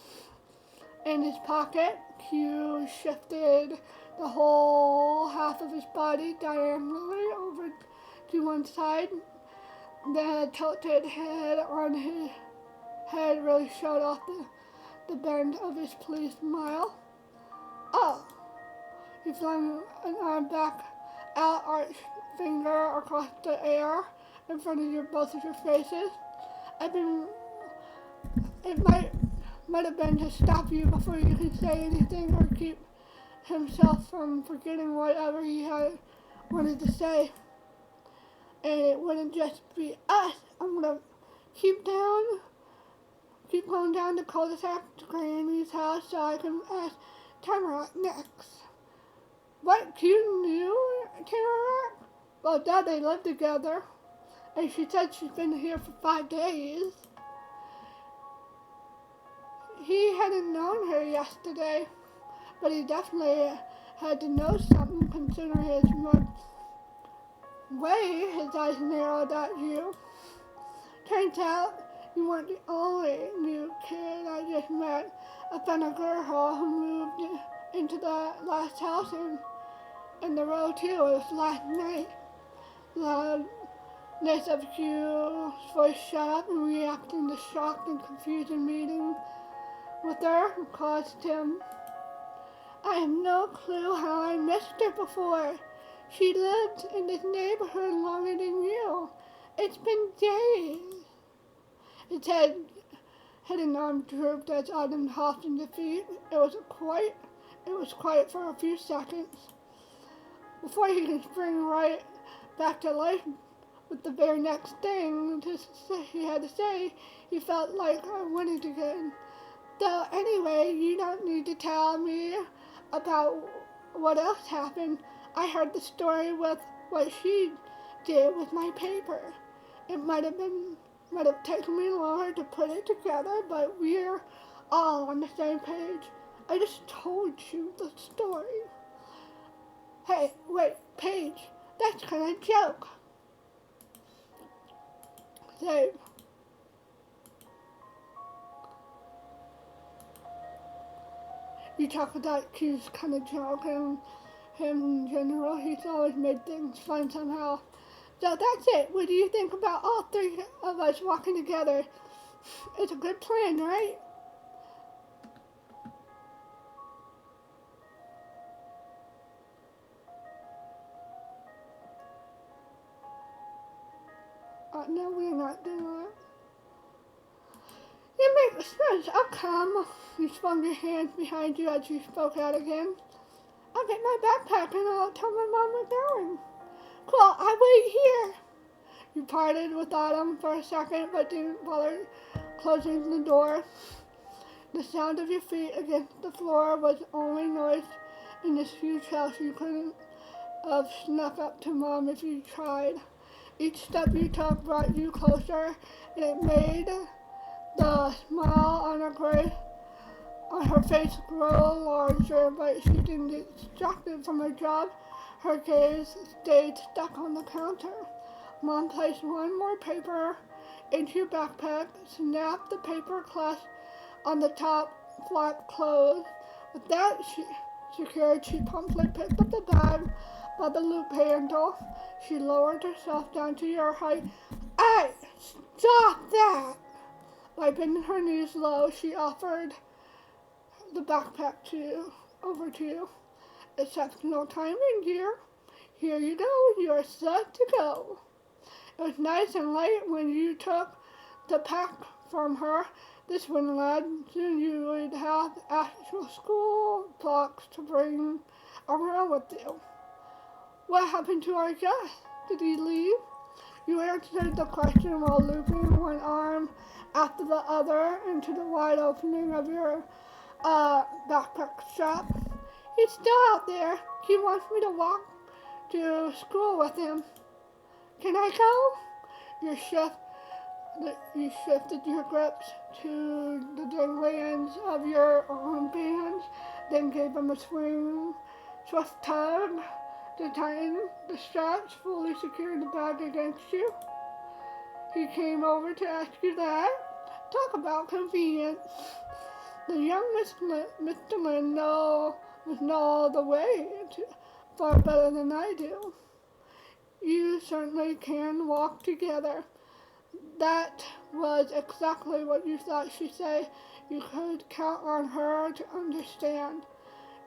in his pocket, Q shifted the whole half of his body diagonally over to one side. The tilted head on his head really showed off the bend of his pleased smile. Oh, he flung an arm back out, arched finger across the air in front of both of your faces. It might have been to stop you before you could say anything or keep himself from forgetting whatever he had wanted to say. And it wouldn't just be us. I'm gonna keep down keep going down the cul-de-sac to Granny's house so I can ask Tamara next. What, you knew Tamara? Well, Dad, they live together. And she said she's been here for 5 days. He hadn't known her yesterday, but he definitely had to know something considering his way his eyes narrowed at you. Turns out you weren't the only new kid I just met. I found a girl who moved into the last house in the row too. It was last night. Loudness of Q's voice shut up and reacting to shocked and confusion meeting with her caused him. I have no clue how I missed her before. She lived in this neighborhood longer than you. It's been days. His head and arm drooped as Autumn hopped in defeat. It was quiet for a few seconds before he could spring right back to life with the very next thing he had to say. He felt like I wanted again. Though anyway, you don't need to tell me about what else happened. I heard the story with what she did with my paper. It might have taken me longer to put it together, but we're all on the same page. I just told you the story. Hey, wait, Paige, that's kind of a joke. Dave. You talk about Q's kind of joke and him in general. He's always made things fun somehow. So that's it. What do you think about all three of us walking together? It's a good plan, right? No, we're not doing that. It makes sense. I'll come. You swung your hands behind you as you spoke out again. I'll get my backpack and I'll tell my mom we're going. Cool, I wait here. You parted with Autumn for a second, but didn't bother closing the door. The sound of your feet against the floor was the only noise in this huge house. You couldn't have snuck up to Mom if you tried. Each step you took brought you closer, and it made the smile on her face grow larger, but she didn't get distracted from her job. Her gaze stayed stuck on the counter. Mom placed one more paper into your backpack, snapped the paper clasp on the top flap closed. With that secured, she promptly picked up the bag by the loop handle. She lowered herself down to your height. Hey, stop that! By bending her knees low, she offered the backpack over to you. Exceptional timing, dear. Here you go. You're set to go. It was nice and light when you took the pack from her. This one lad, soon you would have actual school blocks to bring around with you. What happened to our guest? Did he leave? You answered the question while looping one arm after the other into the wide opening of your backpack strap. He's still out there. He wants me to walk to school with him. Can I go? You shifted your grips to the dangly ends of your armbands, then gave him a swift tug to tighten the straps, fully secured the bag against you. He came over to ask you that. Talk about convenience. The young Mr. Lindo must know all the way far better than I do. You certainly can walk together. That was exactly what you thought she'd say. You could count on her to understand.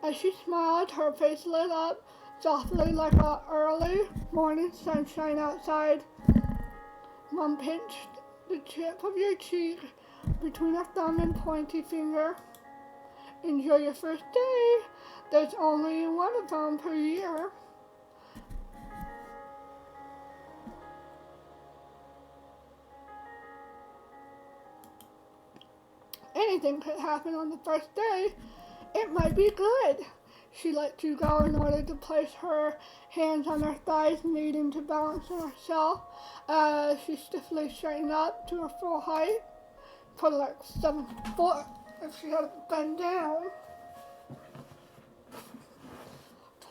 As she smiled, her face lit up softly like an early morning sunshine outside. Mom pinched the tip of your cheek between her thumb and pointy finger. Enjoy your first day. There's only one of them per year. anything could happen on the first day, it might be good. She let you go in order to place her hands on her thighs, needing to balance herself as she stiffly straightened up to her full height, probably like 7 foot if she had bent down.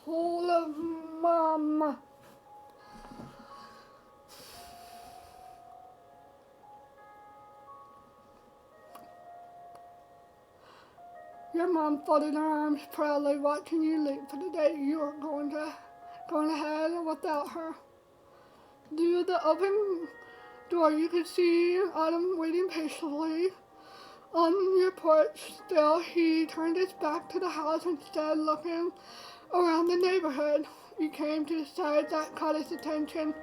Full of mama. Your mom folded her arms proudly, watching you leap for the day you were going ahead without her. Through the open door, you could see Autumn waiting patiently on your porch. Still, he turned his back to the house instead, looking around the neighborhood. You came to the side that caught his attention,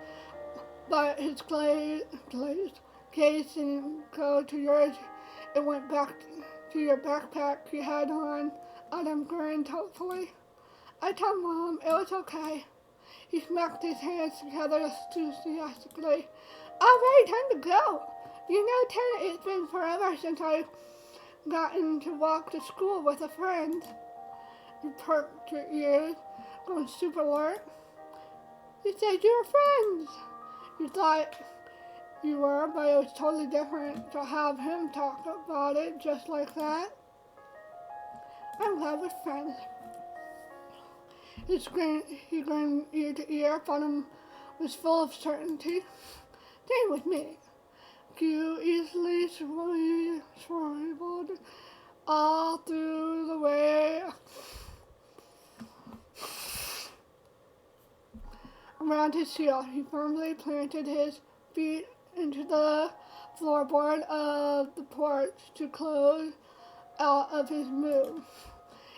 but his gaze didn't go to yours. It went back to your backpack you had on. Adam grinned hopefully. I told Mom it was okay. He smacked his hands together enthusiastically. All right, time to go. You know, Ted, it's been forever since I've gotten to walk to school with a friend. You perked your ears, going super alert. You said you were friends. You thought you were, but it was totally different to have him talk about it just like that. I'm glad we're friends. He grinned ear to ear. Autumn was full of certainty. Stay with me. You easily swiveled all through the way around his heel. He firmly planted his feet into the floorboard of the porch to close out of his move.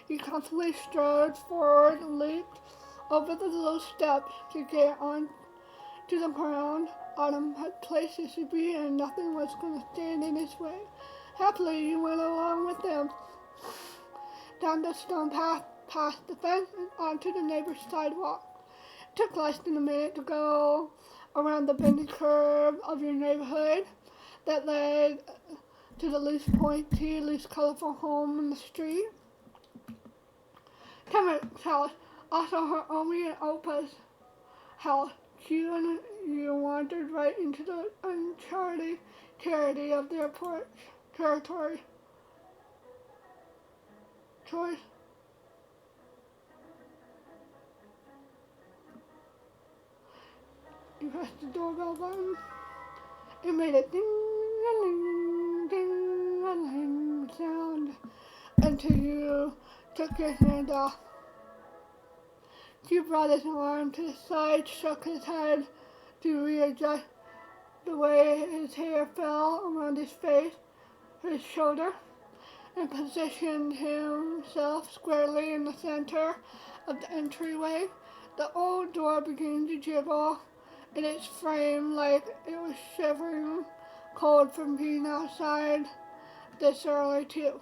He comfortably strode forward and leaped over the little steps to get on to the ground. Autumn had places to be and nothing was going to stand in his way. Happily, you went along with them, down the stone path, past the fence, and onto the neighbor's sidewalk. It took less than a minute to go around the bendy curve of your neighborhood that led to the least pointy, least colorful home in the street. Tamara's house, also her Omi and Opa's house. You wandered right into the uncharted territory of their territory. Choice. You pressed the doorbell button. It made a ding-a-ling, ding-a-ling sound until you took your hand off. He brought his arm to the side, shook his head to readjust the way his hair fell around his face, his shoulder, and positioned himself squarely in the center of the entryway. The old door began to jiggle in its frame like it was shivering cold from being outside this early too.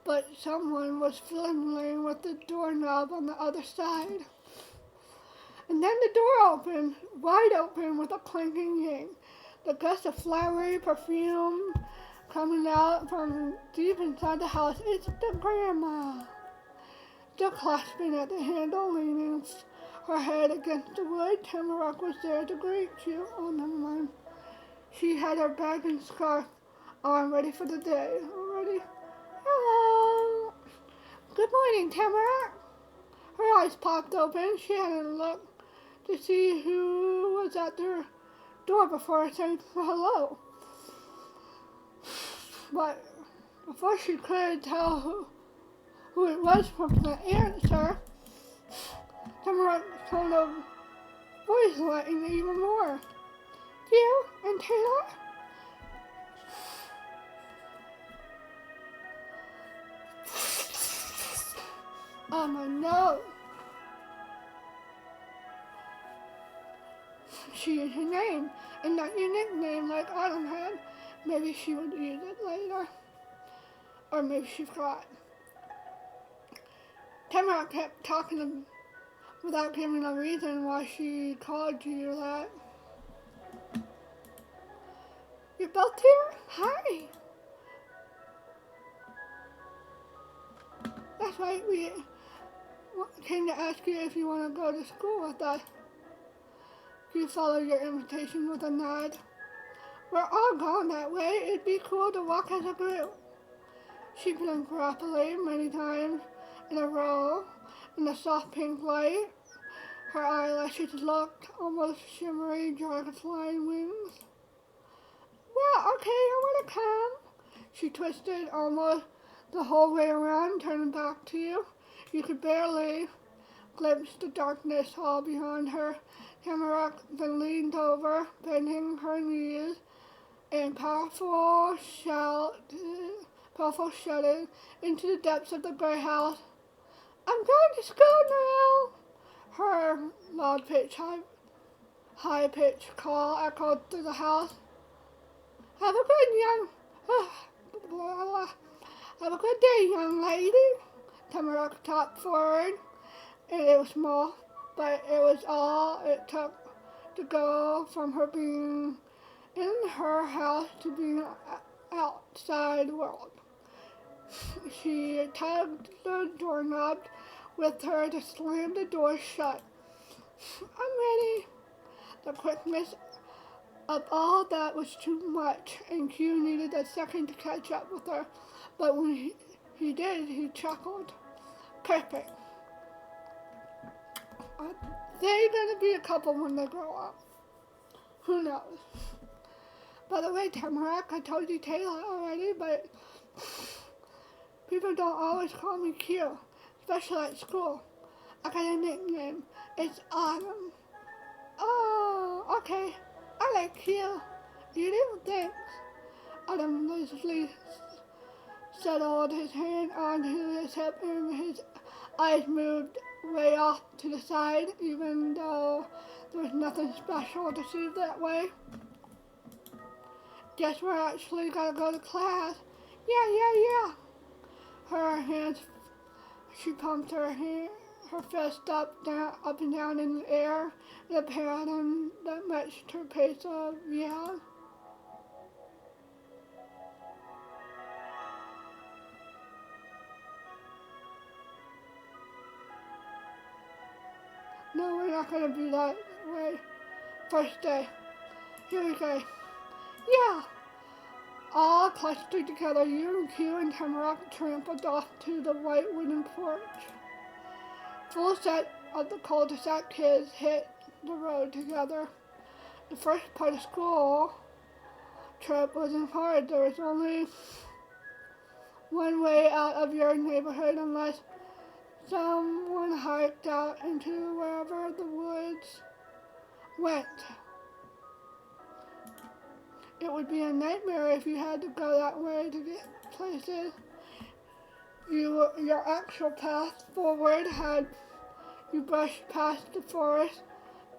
But someone was fiddling with the doorknob on the other side. And then the door opened, wide open with a clanking yang. The gust of flowery perfume coming out from deep inside the house. It's the grandma. Still clasping at the handle, leaning her head against the wood. Tamara was there to greet you. Oh, never mind. She had her bag and scarf on, ready for the day already. Hello. Good morning, Tamara. Her eyes popped open. She hadn't looked to see who was at their door before saying hello. But before she could tell who it was from the answer, Tamara's tone of voice lightened even more. You and Taylor? Oh no. She used her name, and not your nickname like Autumn had. Maybe she would use it later. Or maybe she forgot. Tamara kept talking without giving a reason why she called you that. You're both here? Hi. That's right, we came to ask you if you want to go to school with us. You follow your invitation with a nod. We're all going that way. It'd be cool to walk as a group. She blinked rapidly many times in a row in the soft pink light. Her eyelashes looked almost shimmery dragonfly wings. Well, okay, I want to come. She twisted almost the whole way around, turning back to you. You could barely glimpse the darkness all behind her. Tamarack then leaned over, bending her knees, and powerful shouted into the depths of the gray house. I'm going to school now. Her high-pitched call echoed through the house. Have a good day, young lady. Tamarack topped forward, and it was small, but it was all it took to go from her being in her house to being outside the world. She tugged the doorknob with her to slam the door shut. I'm ready. The quickness of all that was too much, and Q needed a second to catch up with her. But when he did, he chuckled. Perfect. Are they going to be a couple when they grow up? Who knows? By the way, Tamarack, I told you Taylor already, but people don't always call me Q, especially at school. I got a nickname. It's Autumn. Oh, okay. I like Q. You do? Thanks. Autumn Leslie settled his hand onto his hip, and his eyes moved way off to the side, even though there was nothing special to see that way. Guess we're actually gonna go to class. Yeah. Her hands, she pumped her fist up and down in the air in a pattern that matched her pace of yeah. No, we're not gonna be that way. First day. Here we go. Yeah. All clustered together, you and Q and Tamarack trampled off to the white wooden porch. Full set of the cul-de-sac kids hit the road together. The first part of school trip wasn't hard. There was only one way out of your neighborhood unless someone hiked out into wherever the woods went. It would be a nightmare if you had to go that way to get places. Your actual path forward had you brushed past the forest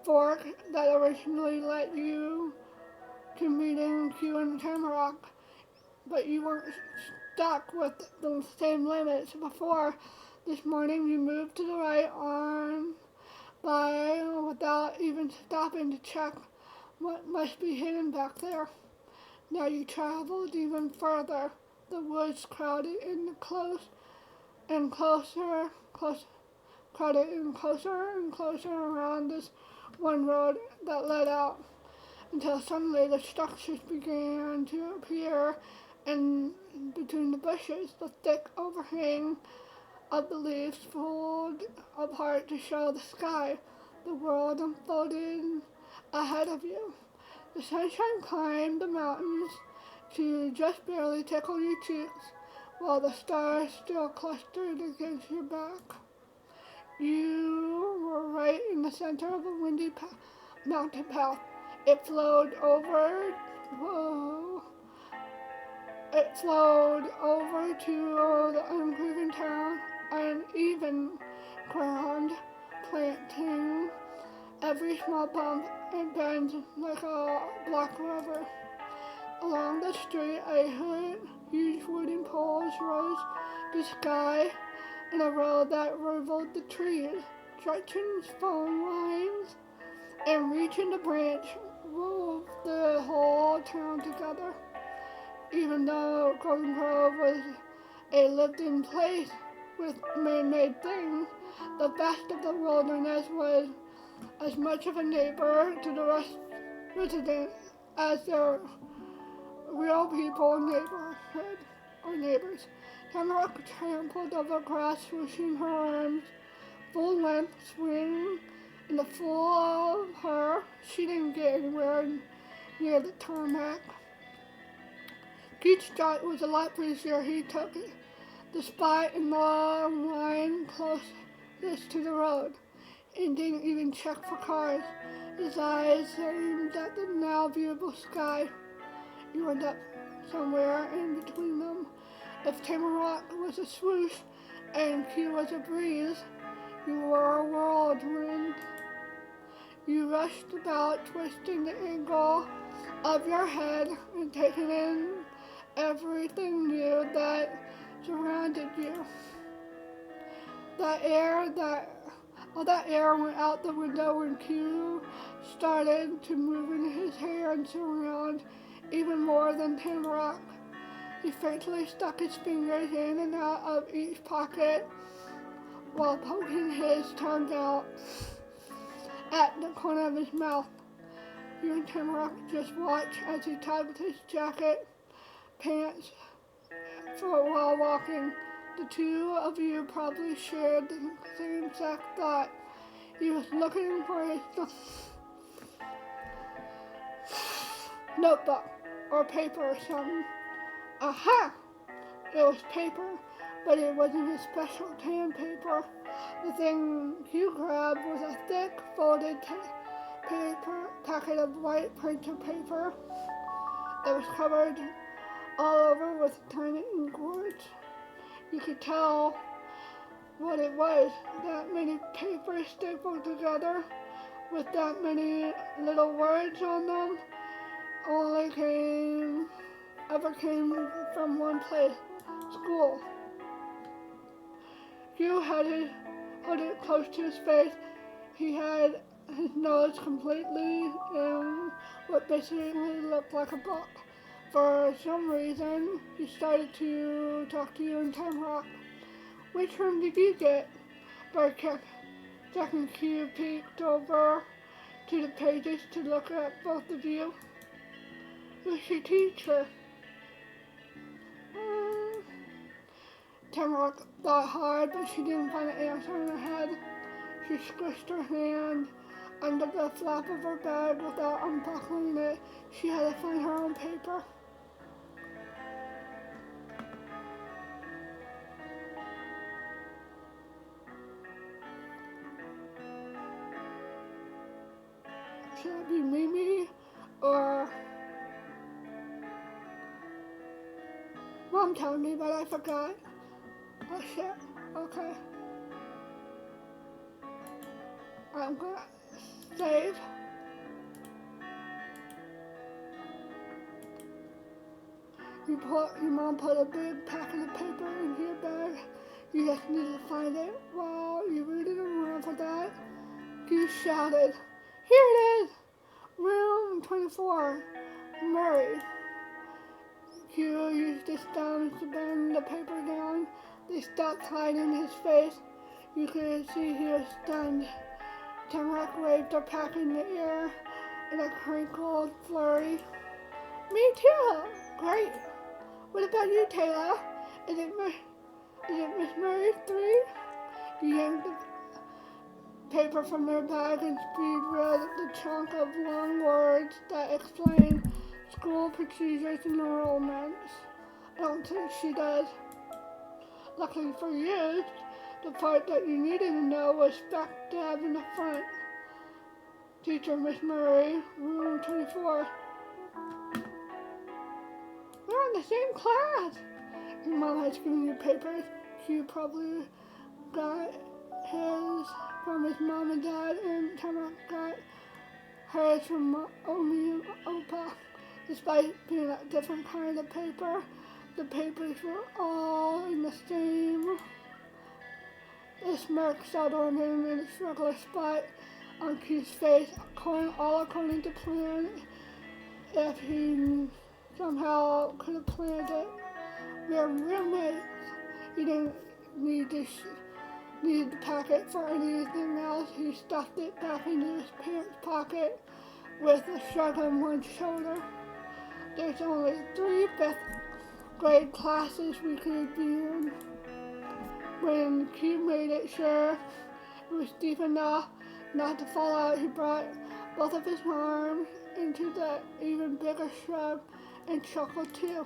fork that originally led you to meeting Q and Tamarack, but you weren't stuck with the same limits before. This morning you moved to the right on by without even stopping to check what must be hidden back there. Now you traveled even further. The woods crowded in closer and closer around this one road that led out, until suddenly the structures began to appear in between the bushes. The thick overhang of the leaves pulled apart to show the sky. The world unfolded ahead of you. The sunshine climbed the mountains to just barely tickle your cheeks, while the stars still clustered against your back. You were right in the center of a windy mountain path. It flowed over to the unproven town, uneven ground, planting every small bump and bend like a black river. Along the street, huge wooden poles rose the sky in a row that reveled the trees, stretching phone lines and reaching the branch wove the whole town together. Even though Golden Grove was a lived-in place with man-made things, the best of the wilderness was as much of a neighbor to the residents as their real people neighborhood or neighbors. Tamarack trampled over grass, swishing her arms, full length swing in the full of her. She didn't get anywhere near the tarmac. Each shot was a lot easier. He took it, the spot in the line closest to the road, and didn't even check for cars. His eyes aimed at the now viewable sky. You end up somewhere in between them. If Tamarack was a swoosh and Q was a breeze, you were a whirlwind. You rushed about, twisting the angle of your head and taking in everything new that surrounded you. All that air went out the window when Q started to move in his hands around even more than Tamarack. He faintly stuck his fingers in and out of each pocket while poking his tongue out at the corner of his mouth. You and Tamarack just watched as he tugged his jacket pants while walking. The two of you probably shared the same exact thought. He was looking for his notebook or paper or something. Aha! It was paper, but it wasn't his special tan paper. The thing you grabbed was a thick, folded packet of white printer paper that was covered all over with tiny ink words. You could tell what it was. That many papers stapled together with that many little words on them only ever came from one place, school. Hugh held it close to his face. He had his nose completely in what basically looked like a book. For some reason, he started to talk to you in Tamarack. Which room did you get? Bert kept checking. Q peeked over to the pages to look at both of you. Who's your teacher? Tamarack thought hard, but she didn't find an answer in her head. She squished her hand under the flap of her bag without unbuckling it. She had to find her own paper. Should it be Mimi or Mom told me, but I forgot. Oh shit. Okay. I'm gonna save. Your mom put a big packet of paper in your bag. You just need to find it. While you rooted around for that, you shouted, "Here it is! Room 24, Murray." Q used his thumbs to bend the paper down. They stopped hiding his face. You could see he was stunned. Tamarack waved her pack in the air in a crinkled flurry. "Me too! Great! What about you, Taylor? Is it Miss Murray 3? You yanked the paper from her bag and Speed read the chunk of long words that explained school procedures and enrollments. I don't think she does. Luckily for you, the part that you needed to know was back dab in the front. Teacher, Miss Murray, room 24. We're in the same class. Your mom has given you papers. You probably got his from his mom and dad, and Tamarack got hers from Omi and Opa. Despite being a different kind of paper, the papers were all in the same. The smirk settled in its regular spot on Q's face, all according to plan. If he somehow could have planned it. We are roommates. He didn't needed the packet for anything else, he stuffed it back into his pants pocket with a shrug on one shoulder. There's only 3 fifth grade classes we could be in. When Q made it sure it was deep enough not to fall out, he brought both of his arms into the even bigger shrub and chuckled too.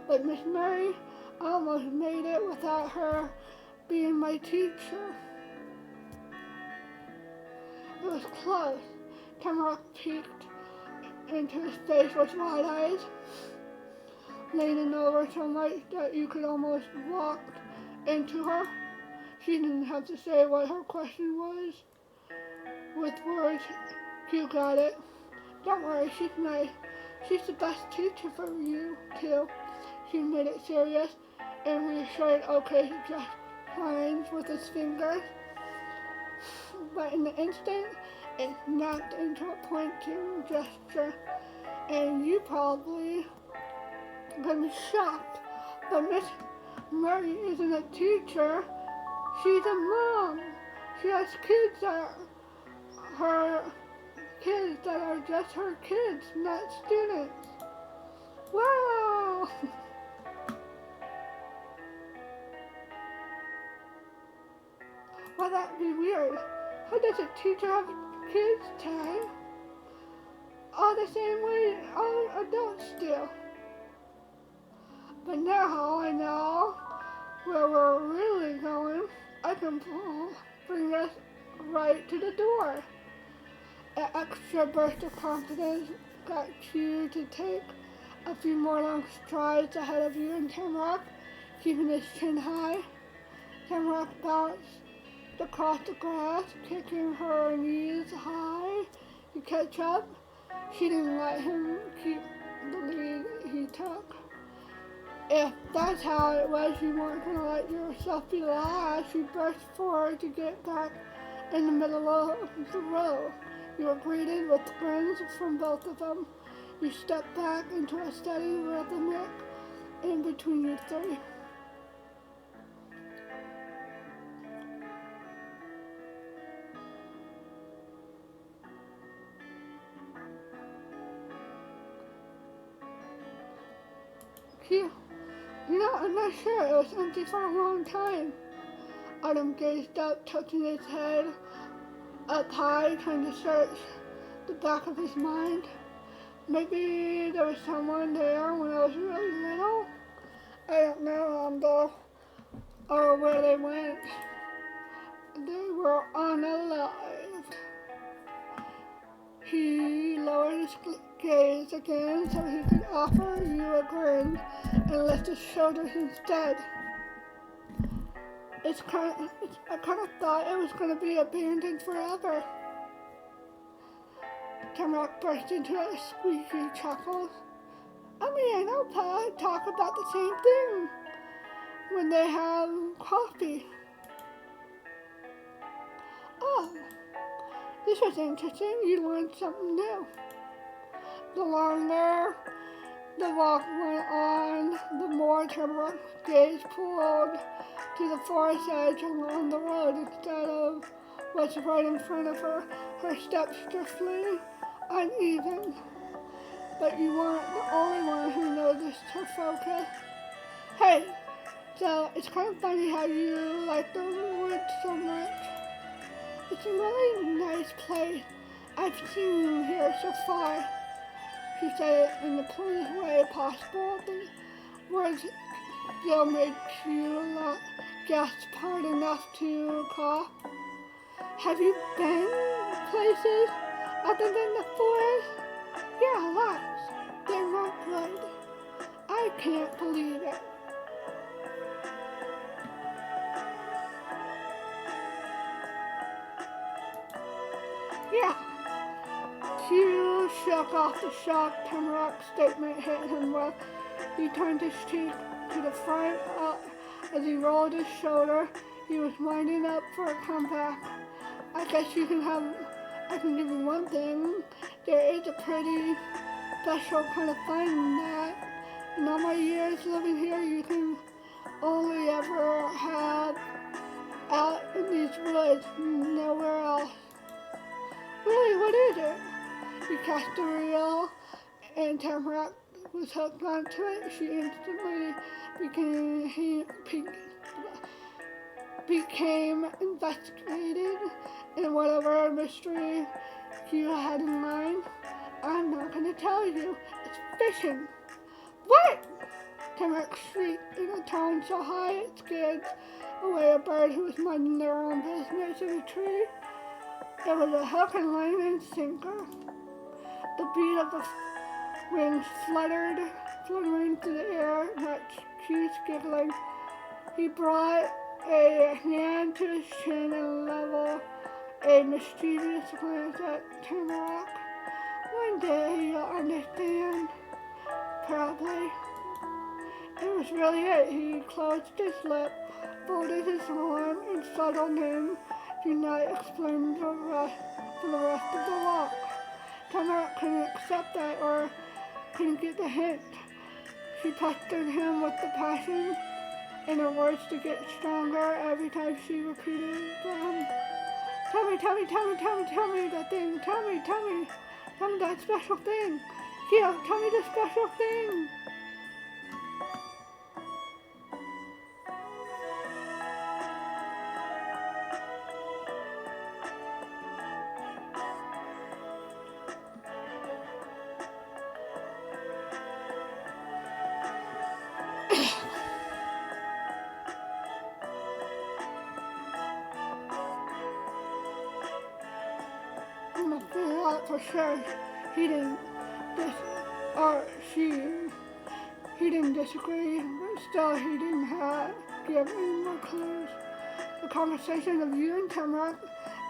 But Miss Mary, I almost made it without her being my teacher. It was close. Tamara peeked into his face with wide eyes, leaning over so much that you could almost walk into her. She didn't have to say what her question was. With words, Q got it. Don't worry, she's nice. She's the best teacher for you, too. She made it serious and reassured OK just lines with his fingers. But in the instant, it snapped into a pointing gesture, and you probably gonna be shocked. But Miss Murray isn't a teacher, she's a mom. She has kids that are just her kids, not students. Wow! Well, that'd be weird. How does a teacher have kids, Tay? All the same way all adults do. But now I know where we're really going. I can bring us right to the door. An extra burst of confidence got you to take a few more long strides ahead of you and Tamrock, keeping his chin high. Tamrock bounced across the grass, kicking her knees high to catch up. She didn't let him keep the lead he took. If that's how it was, you weren't going to let yourself be last. You burst forward to get back in the middle of the row. You were greeted with grins from both of them. You stepped back into a steady rhythmic in between you three. I'm not sure. It was empty for a long time. Autumn gazed up, touching his head up high, trying to search the back of his mind. Maybe there was someone there when I was really little. I don't know, though, or where they went. They were unalived. He lowered his gaze again so he could offer you a grin and lift his shoulders instead. I kind of thought it was going to be abandoned forever. Tamrock burst into a squeaky chuckle. I know Pa talk about the same thing when they have coffee. Oh, this was interesting. You learned something new. The longer the walk went on, the more Tamrock's gaze pulled to the forest edge along the road instead of what's right in front of her. Her steps drifting uneven, but you weren't the only one who noticed her focus. Hey, so it's kind of funny how you like the woods so much. It's a really nice place I've seen here so far. She said it in the politest way possible. The words still made you gasp hard enough to cough. Have you been places other than the forest? Yeah, lots. They're not good. I can't believe it. Yeah. Q shook off the shock Tamrock's statement hit him with. He turned his cheek to the front as he rolled his shoulder. He was winding up for a comeback. I guess I can give you one thing. There is a pretty special kind of fun in that. In all my years living here, you can only ever have out in these woods, nowhere else. Really, what is it? He cast the reel, and Tamarack was hooked onto it. She instantly became investigated in whatever mystery you had in mind. I'm not going to tell you. It's fishing. What? Tamarack shrieked in a tone so high it scared away a bird who was minding their own business in a tree. It was a hook and line and sinker. The beat of the wings fluttering through the air, matched Q's giggling. He brought a hand to his chin and leveled a mischievous glance at Tamarack. One day you'll understand, probably. It was really it. He closed his lip, folded his arm, and settled in. Do not explain the rest for the rest of the walk. Tamarack couldn't accept that or couldn't get the hint. She pestered him with the passion in her words to get stronger every time she repeated them. Tell me the thing. Tell me that special thing. Yeah, tell me the special thing. I'm gonna figure out for sure he didn't he didn't disagree, but still he didn't give any more clues. The conversation of you and Tamarack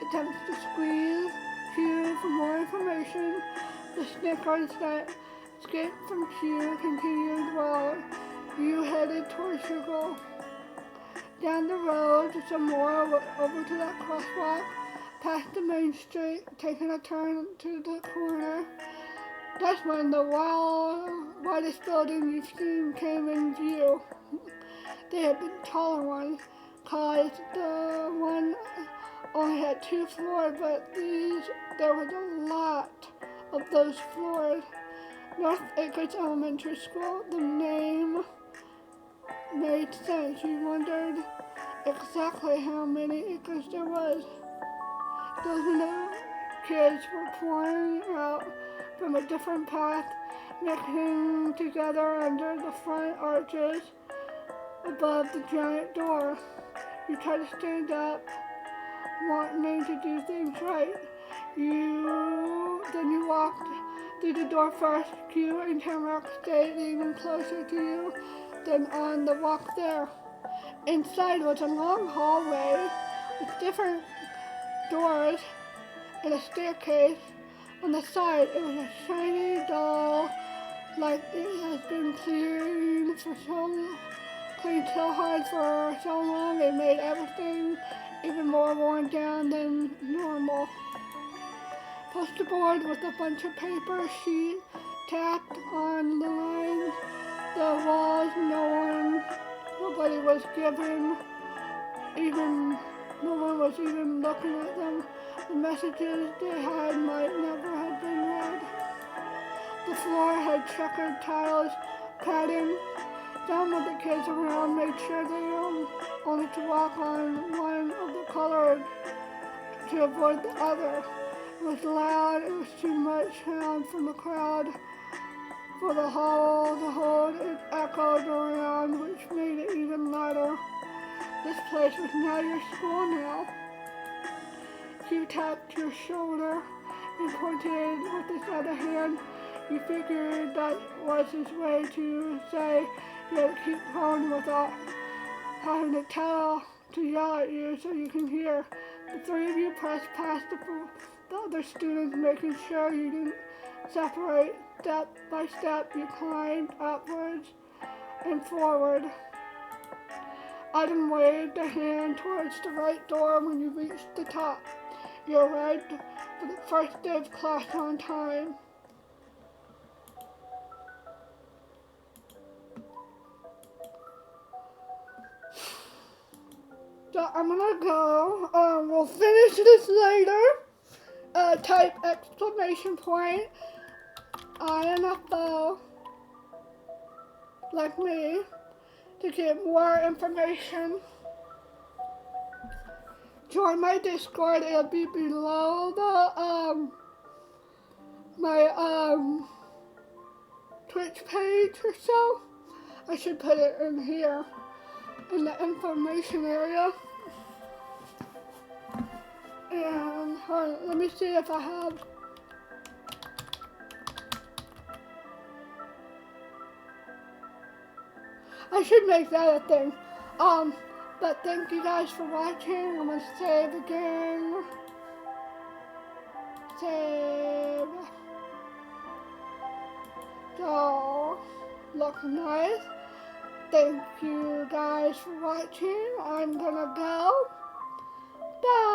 attempts to squeeze Q for more information. The snickers that escaped from Q continued while you headed towards your goal. Down the road some more over to that crosswalk, past the main street, taking a turn to the corner. That's when the widest building you've seen came in view. They had been taller ones, cause the one only had 2 floors, but there was a lot of those floors. North Acres Elementary School, the name made sense. You wondered exactly how many acres there was. Those little kids were pouring out from a different path, mixing together under the front arches above the giant door. You try to stand up, wanting to do things right. Then you walked through the door first. Q and Tamarack stayed even closer to you than on the walk there. Inside was a long hallway with different doors and a staircase. On the side, it was a shiny doll, like it has been cleaned so hard for so long it made everything even more worn down than normal. Poster board with a bunch of paper sheet tacked on the lines. The walls, nobody was even looking at them. The messages they had might never have been read. The floor had checkered tiles, padding. Some of the kids around made sure they only to walk on one of the colored to avoid the other. It was loud. It was too much sound from the crowd for the hall to hold. It echoed around, which made it even louder. This place was now your school now. He tapped your shoulder and pointed with his other hand. You figured that was his way to say you had to keep going without having to yell at you so you can hear. The 3 of you pressed past the other students, making sure you didn't separate. Step by step, you climbed upwards and forward. Autumn waved a hand towards the right door when you reached the top. You arrived for the first day of class on time. but I'm gonna go. We'll finish this later. Type exclamation point INFO like me to get more information. Join my Discord. It'll be below the my Twitch page or so. I should put it in here in the information area. And hold on, let me see if I have. I should make that a thing. But thank you guys for watching. I'm gonna save again. Save. So, look nice. Thank you guys for watching. I'm gonna go. Bye.